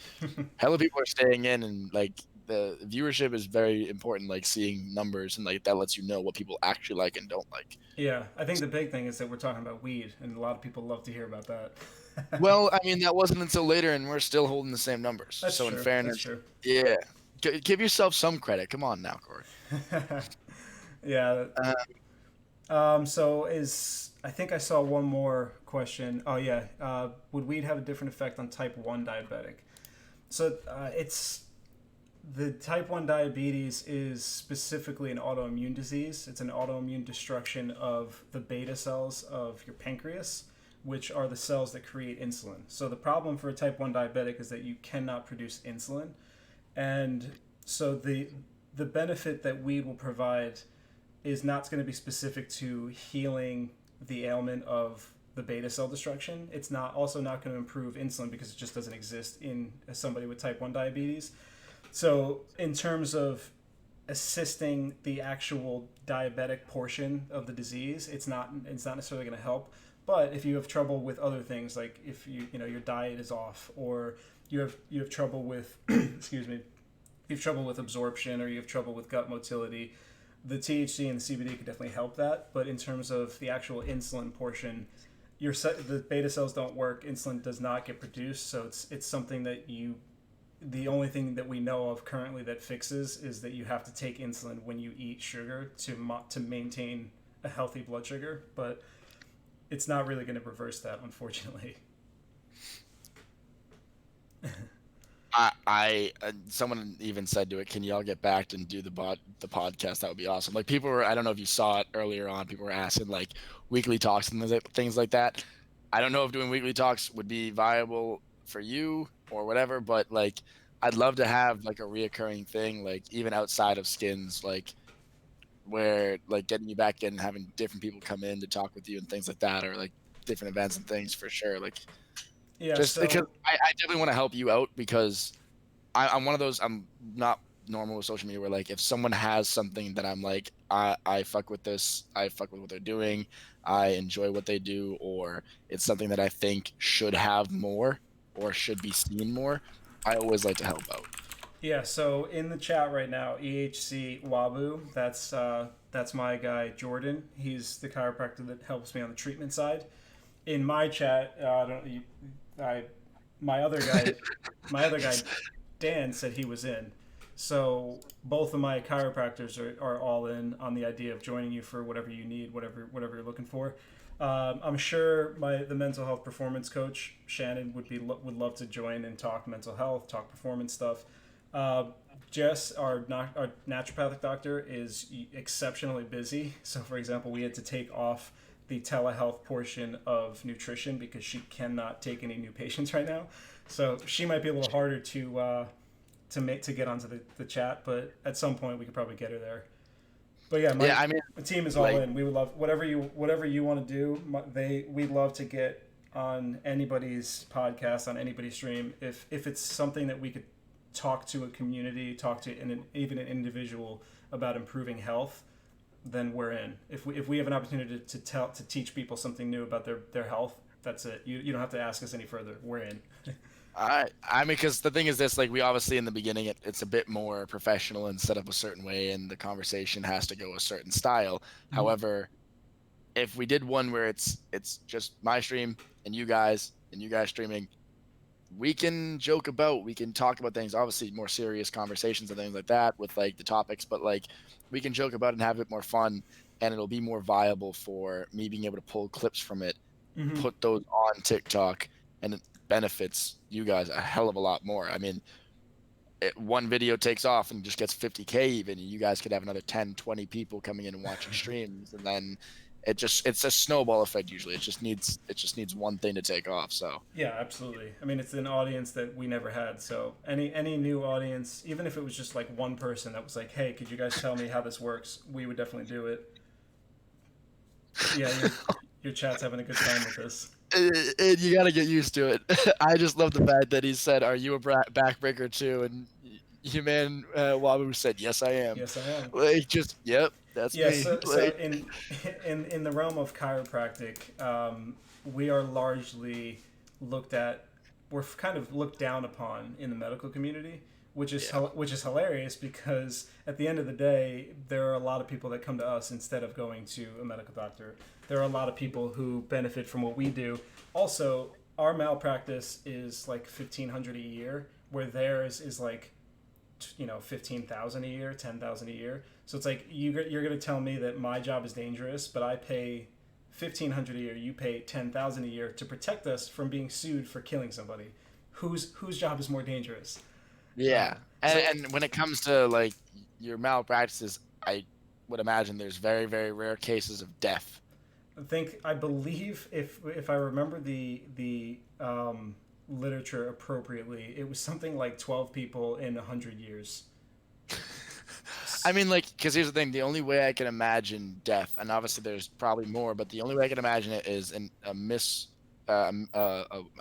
Hella people are staying in, and like the viewership is very important. Like seeing numbers, and like that lets you know what people actually like and don't like. Yeah, I think the big thing is that we're talking about weed, and a lot of people love to hear about that. Well, I mean, that wasn't until later, and we're still holding the same numbers. That's So in true. That's fairness, true. yeah, give yourself some credit. Come on now, Corey. Yeah. Uh, So is I think I saw one more question. Oh yeah. Would weed have a different effect on type 1 diabetic? So it's the type 1 diabetes is specifically an autoimmune disease. It's an autoimmune destruction of the beta cells of your pancreas, which are the cells that create insulin. So the problem for a type 1 diabetic is that you cannot produce insulin. And so the benefit that weed will provide is not going to be specific to healing the ailment of the beta cell destruction. It's not also not going to improve insulin because it just doesn't exist in somebody with type 1 diabetes. So in terms of assisting the actual diabetic portion of the disease, it's not necessarily going to help. But if you have trouble with other things, like if you know your diet is off, or you have trouble with excuse me, you have trouble with absorption, or you have trouble with gut motility, the THC and the CBD could definitely help that. But in terms of the actual insulin portion, the beta cells don't work. Insulin does not get produced, so it's something that you. The only thing that we know of currently that fixes is that you have to take insulin when you eat sugar to maintain a healthy blood sugar, but it's not really going to reverse that, unfortunately. I someone even said to it, "Can y'all get back and do the podcast? That would be awesome." Like people were, I don't know if you saw it earlier on. People were asking like weekly talks and things like that. I don't know if doing weekly talks would be viable for you or whatever, but like I'd love to have like a reoccurring thing, like even outside of skins, like where like getting you back in and having different people come in to talk with you and things like that, or like different events and things for sure. Like Yeah, just because so I definitely want to help you out because I'm one of those. I'm not normal with social media where like if someone has something that I'm like I fuck with this, I fuck with what they're doing, I enjoy what they do, or it's something that I think should have more or should be seen more. I always like to help out. yeah, so in the chat right now, EHC Wabu, that's my guy Jordan. He's the chiropractor that helps me on the treatment side. In my chat, I don't you, I my other guy Dan said he was in. So both of my chiropractors are all in on the idea of joining you for whatever you need, whatever you're looking for. I'm sure the mental health performance coach Shannon would love to join and talk mental health, talk performance stuff. Uh, Jess, our naturopathic doctor, is exceptionally busy. So, for example, we had to take off the telehealth portion of nutrition because she cannot take any new patients right now. So she might be a little harder to get onto the chat, but at some point we could probably get her there. But yeah, Yeah, I mean, the team is all like in. We would love whatever you want to do. We'd love to get on anybody's podcast, on anybody's stream. If it's something that we could talk to a community, talk to even an individual about improving health, then we're in. If we have an opportunity to teach people something new about their health, that's it. You don't have to ask us any further. We're in. I mean, because the thing is this, like we obviously in the beginning, it's a bit more professional and set up a certain way, and the conversation has to go a certain style. Mhm. However, if we did one where it's just my stream and you guys streaming, we can talk about things, obviously more serious conversations and things like that with like the topics, but like we can joke about it and have it more fun, and it'll be more viable for me being able to pull clips from it, Mhm. put those on TikTok, and it benefits you guys a hell of a lot more. I mean, one video takes off and just gets 50K even, and you guys could have another 10, 20 people coming in and watching streams, and then it's a snowball effect usually. It just needs one thing to take off. So Yeah, absolutely. I mean, it's an audience that we never had. So any new audience, even if it was just like one person that was like, "Hey, could you guys tell me how this works?" We would definitely do it. Yeah, your chat's having a good time with this. and you got to get used to it. I just love the fact that he said, "Are you a backbreaker too?" And Human Wabu said, "Yes, I am." Yes, I am. Like, just yep, that's Yeah, me. so Like, in the realm of chiropractic, we are largely looked at. We're kind of looked down upon in the medical community, yeah, which is hilarious because at the end of the day, there are a lot of people that come to us instead of going to a medical doctor. There are a lot of people who benefit from what we do. Also, our malpractice is like 1,500 a year, where theirs is like 15,000 a year, 10,000 a year. So it's like you're going to tell me that my job is dangerous, but I pay 1,500 a year, you pay 10,000 a year to protect us from being sued for killing somebody. Whose job is more dangerous? yeah. So And when it comes to like your malpractices, I would imagine there's very, very rare cases of death. I believe if I remember the literature appropriately, it was something like 12 people in 100 years. I mean, like, because here's the thing: the only way I can imagine death, and obviously there's probably more, but the only way I can imagine it is a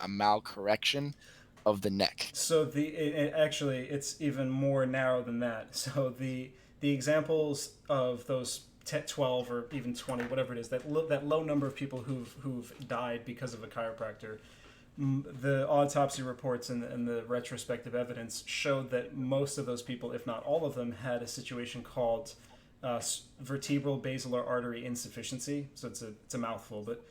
malcorrection of the neck. So actually it's even more narrow than that. So the examples of those 12 or even 20, whatever it is, that low number of people who've died because of a chiropractor, the autopsy reports and the retrospective evidence showed that most of those people, if not all of them, had a situation called vertebral basilar artery insufficiency. So it's a mouthful, but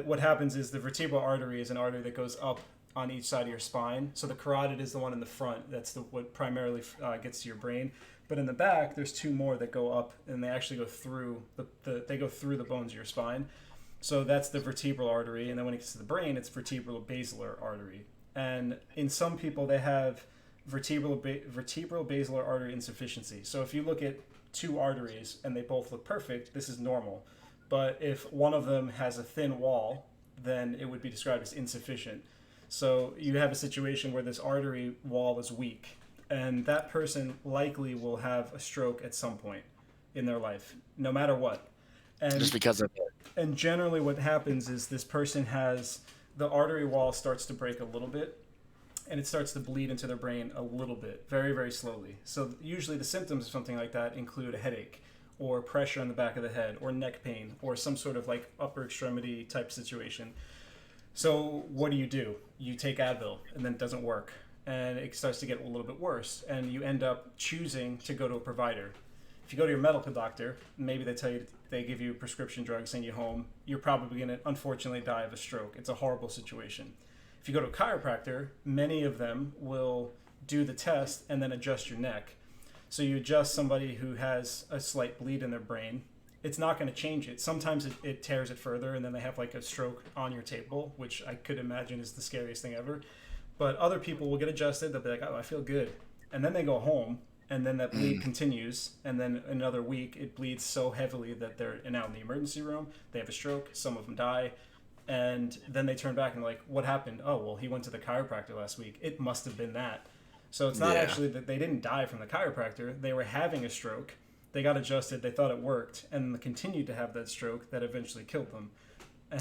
what happens is the vertebral artery is an artery that goes up on each side of your spine. So the carotid is the one in the front. That's what primarily gets to your brain. But in the back, there's two more that go up, and they actually go through they go through the bones of your spine. So that's the vertebral artery, and then when it gets to the brain, it's vertebral basilar artery. And in some people, they have vertebral basilar artery insufficiency. So if you look at two arteries and they both look perfect, this is normal. But if one of them has a thin wall, then it would be described as insufficient. So you have a situation where this artery wall is weak, and that person likely will have a stroke at some point in their life, no matter what. And Just because of and generally what happens is this person has the artery wall starts to break a little bit, and it starts to bleed into their brain a little bit, very, very slowly. So usually the symptoms of something like that include a headache or pressure on the back of the head or neck pain or some sort of like upper extremity type situation. So what do? You take Advil and then it doesn't work, and it starts to get a little bit worse, and you end up choosing to go to a provider. If you go to your medical doctor, maybe they give you prescription drugs, send you home. You're probably going to unfortunately die of a stroke. It's a horrible situation. If you go to a chiropractor, many of them will do the test and then adjust your neck. So you adjust somebody who has a slight bleed in their brain. It's not going to change it. Sometimes it tears it further, and then they have like a stroke on your table, which I could imagine is the scariest thing ever. But other people will get adjusted. They'll be like, "Oh, I feel good," and then they go home, and then that bleed Mm. continues, and then another week it bleeds so heavily that they're now in the emergency room. They have a stroke. Some of them die, and then they turn back and like, "What happened?" "Oh, well, he went to the chiropractor last week. It must have been that." So it's not Yeah. actually that they didn't die from the chiropractor. They were having a stroke. They got adjusted. They thought it worked, and continued to have that stroke that eventually killed them.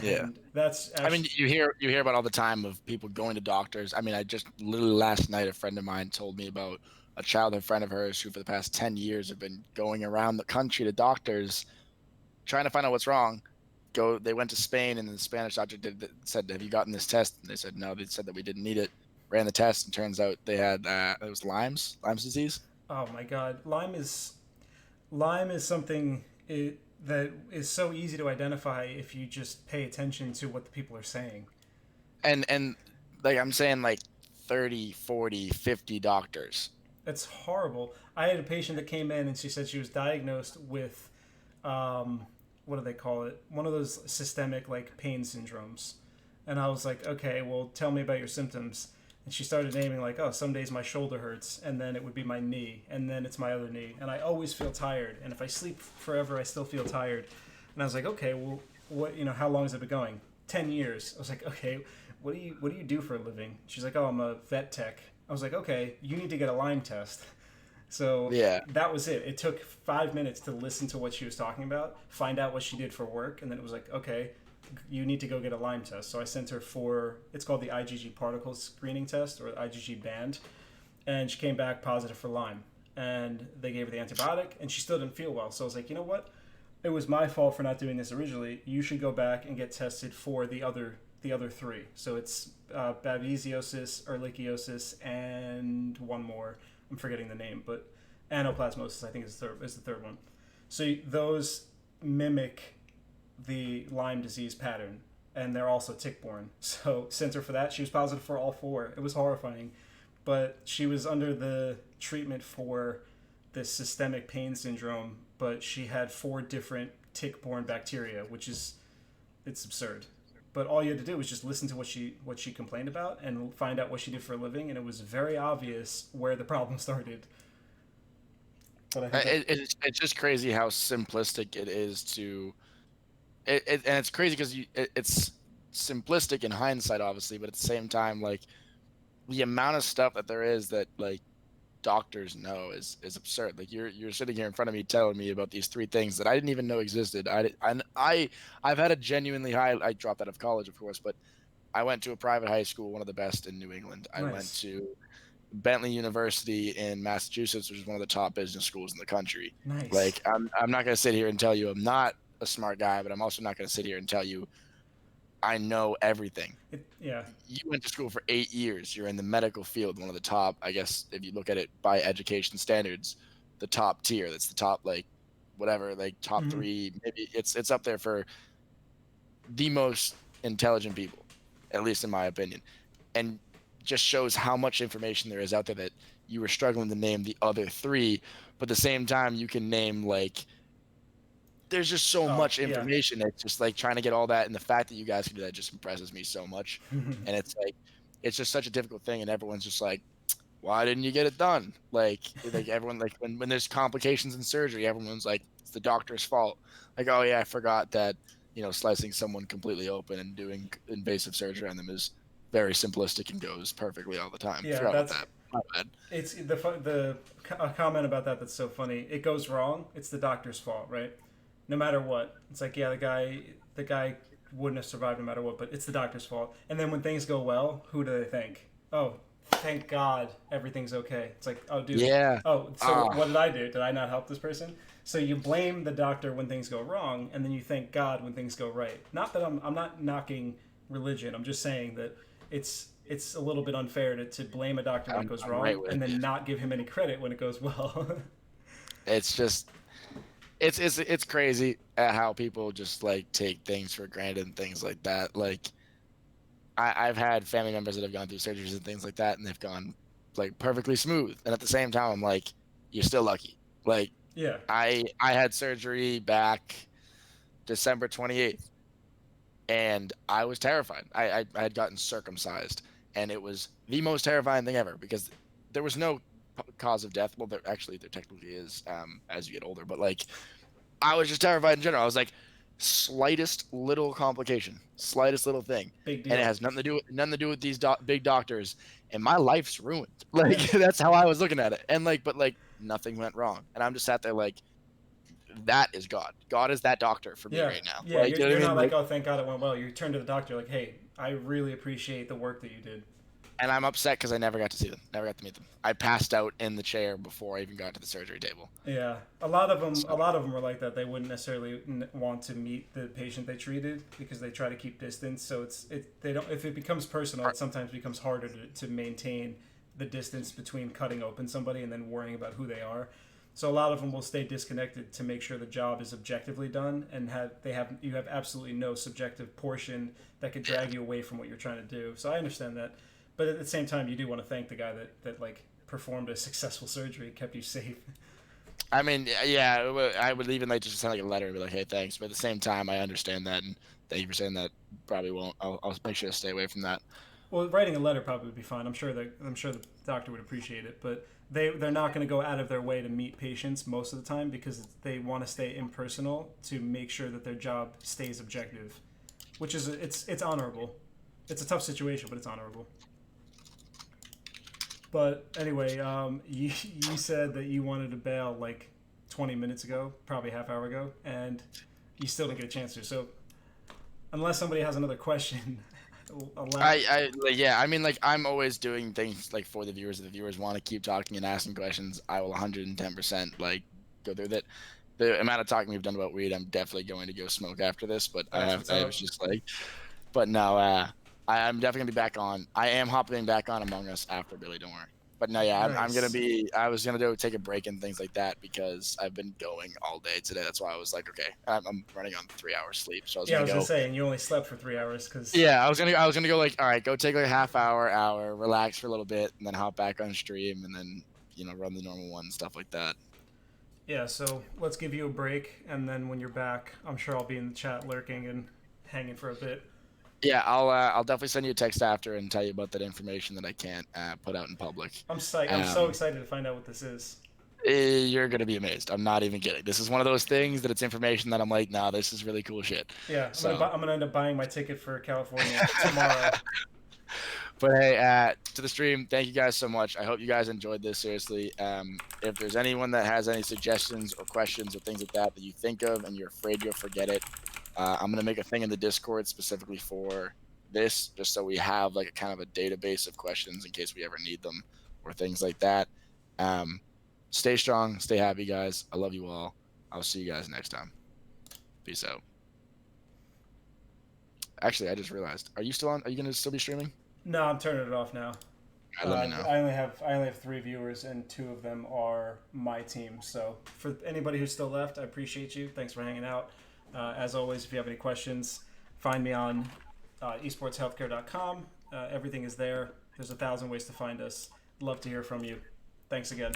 Yeah. And that's I mean, actually you hear about all the time of people going to doctors. I mean, I just literally last night a friend of mine told me about a childhood friend of hers who for the past 10 years have been going around the country to doctors trying to find out what's wrong. They went to Spain, and the Spanish doctor said, "Have you gotten this test?" And they said no. They said that we didn't need it. ran the test, and turns out they had it was Lyme's disease. Oh my God, Lyme is something that is so easy to identify if you just pay attention to what the people are saying. And like I'm saying, like 30, 40, 50 doctors. It's horrible. I had a patient that came in and she said she was diagnosed with, what do they call it? One of those systemic like pain syndromes. And I was like, okay, well, tell me about your symptoms. And she started naming like, oh, some days my shoulder hurts, and then it would be my knee, and then it's my other knee, and I always feel tired. And if I sleep forever, I still feel tired. And I was like, okay, well, what, how long has it been going? 10 years. I was like, okay, what do you do for a living? She's like, oh, I'm a vet tech. I was like, okay, you need to get a Lyme test. So Yeah. that was it. It took 5 minutes to listen to what she was talking about, find out what she did for work, and then it was like, okay, you need to go get a Lyme test. So I sent her for, it's called the IgG particle screening test, or IgG band, and she came back positive for Lyme. And they gave her the antibiotic, and she still didn't feel well. So I was like, you know what? It was my fault for not doing this originally. You should go back and get tested for the other three. So it's babesiosis, ehrlichiosis, and one more. I'm forgetting the name, but anaplasmosis I think is the third one. So those mimic the Lyme disease pattern, and they're also tick-borne. So sent her for that. She was positive for all four. It was horrifying, but she was under the treatment for this systemic pain syndrome, but she had 4 different tick-borne bacteria, which is, it's absurd. But all you had to do was just listen to what she complained about and find out what she did for a living, and it was very obvious where the problem started. But I think It's just crazy how simplistic it is to and it's crazy because it's simplistic in hindsight, obviously, but at the same time, like the amount of stuff that there is that like doctors know is absurd. Like you're sitting here in front of me telling me about these 3 things that I didn't even know existed. I've had a genuinely high. I dropped out of college, of course, but I went to a private high school, one of the best in New England. I went nice, to Bentley University in Massachusetts, which is one of the top business schools in the country. nice. Like I'm not gonna sit here and tell you I'm not a smart guy, but I'm also not gonna sit here and tell you I know everything. Yeah, You went to school for 8 years. You're in the medical field, one of the top, I guess, if you look at it by education standards, the top tier. That's the top, like, whatever, like top hmm 3. Maybe it's up there for the most intelligent people, at least in my opinion, and just shows how much information there is out there that you were struggling to name the other 3, but at the same time, you can name like there's just so oh much yeah. information. It's just like trying to get all that, and the fact that you guys can do that just impresses me so much. And it's like it's just such a difficult thing, and everyone's just like, "Why didn't you get it done?" Like everyone like when there's complications in surgery, everyone's like, "It's the doctor's fault." Like, "Oh yeah, I forgot that slicing someone completely open and doing invasive surgery on them is very simplistic and goes perfectly all the time. Yeah, Forgot about that's that. My bad." it's the a comment about that that's so funny. It goes wrong, it's the doctor's fault, right? No matter what, it's like, yeah, the guy wouldn't have survived no matter what, but it's the doctor's fault. And then when things go well, who do they think? Oh, thank God everything's okay. It's like, oh dude, Yeah. oh, so Ah. what did I do? Did I not help this person? So you blame the doctor when things go wrong, and then you thank God when things go right. Not that I'm not knocking religion. I'm just saying that it's a little bit unfair to blame a doctor when it goes I'm right wrong with and you. then not give him any credit when it goes well. It's just it's crazy at how people just like take things for granted and things like that. Like I've had family members that have gone through surgeries and things like that, and they've gone like perfectly smooth. And at the same time, I'm like, you're still lucky. Like Yeah, I had surgery back December 28th, and I was terrified. I had gotten circumcised, and it was the most terrifying thing ever because there was no cause of death. Well, there technically is as you get older, but like I was just terrified in general. I was like, slightest little complication, slightest little thing, big and it deal. has nothing to do with these big doctors, and my life's ruined. Like Yeah, that's how I was looking at it, and like, but like nothing went wrong, and I'm just sat there like, that is God. God is that doctor for me yeah, right now. yeah. Like, You're, you know you're what I not mean? like, Like, oh, thank God it went well. You turn to the doctor like, hey, I really appreciate the work that you did. And I'm upset because I never got to see them. Never got to meet them. I passed out in the chair before I even got to the surgery table. Yeah, a lot of them. A So, lot of them were like that. They wouldn't necessarily want to meet the patient they treated because they try to keep distance. So they don't. If it becomes personal, it sometimes becomes harder to maintain the distance between cutting open somebody and then worrying about who they are. So a lot of them will stay disconnected to make sure the job is objectively done and you have absolutely no subjective portion that could drag you away from what you're trying to do. So I understand that, but at the same time, you do want to thank the guy that like performed a successful surgery, kept you safe. I mean, yeah, I would even like to just send like a letter and be like, "Hey, thanks," but at the same time, I understand that, and thank you for saying that. Probably won't. I'll make sure to stay away from that. Well, writing a letter probably would be fine. I'm sure the doctor would appreciate it, but they're not going to go out of their way to meet patients most of the time because they want to stay impersonal to make sure that their job stays objective, which is it's honorable. It's a tough situation, but it's honorable. But anyway, you said that you wanted to bail like 20 minutes ago, probably half hour ago, and you still didn't get a chance to. So unless somebody has another question, allow. Yeah, I mean, like, I'm always doing things like for the viewers. If the viewers want to keep talking and asking questions, I will 110% like go through that. The amount of talking we've done about weed, I'm definitely going to go smoke after this. But That's what's I up. was just like, but no, I'm definitely gonna be back on. I am hopping back on Among Us after Billy. Don't worry. But no, yeah, I'm gonna Nice. be. I was gonna go take a break and things like that because I've been going all day today. That's why I was like, okay, I'm running on 3 hours sleep, so I was Yeah, I gonna was gonna go. say, and you only slept for 3 hours because. Yeah, I was gonna go like, all right, go take like a half hour, relax for a little bit, and then hop back on stream, and then run the normal one, stuff like that. Yeah, so let's give you a break, and then when you're back, I'm sure I'll be in the chat lurking and hanging for a bit. Yeah, I'll definitely send you a text after and tell you about that information that I can't put out in public. I'm psyched. I'm so Um, excited to find out what this is. you're gonna be amazed. I'm not even kidding. This is one of those things that it's information that I'm like, nah, this is really cool shit. Yeah, So, I'm gonna end up buying my ticket for California tomorrow. but hey, to the stream, thank you guys so much. I hope you guys enjoyed this. Seriously, if there's anyone that has any suggestions or questions or things like that that you think of and you're afraid you'll forget it, I'm gonna make a thing in the Discord specifically for this, just so we have like a kind of a database of questions in case we ever need them or things like that. Um, stay strong, stay happy, guys. I love you all. I'll see you guys next time. Peace out. Actually, I just realized, are you still on? Are you gonna still be streaming? No, I'm turning it off now. Let me know. I only have 3 viewers, and 2 of them are my team. So for anybody who's still left, I appreciate you. Thanks for hanging out. As always, if you have any questions, find me on esportshealthcare.com. Everything is there. There's 1,000 ways to find us. Love to hear from you. Thanks again.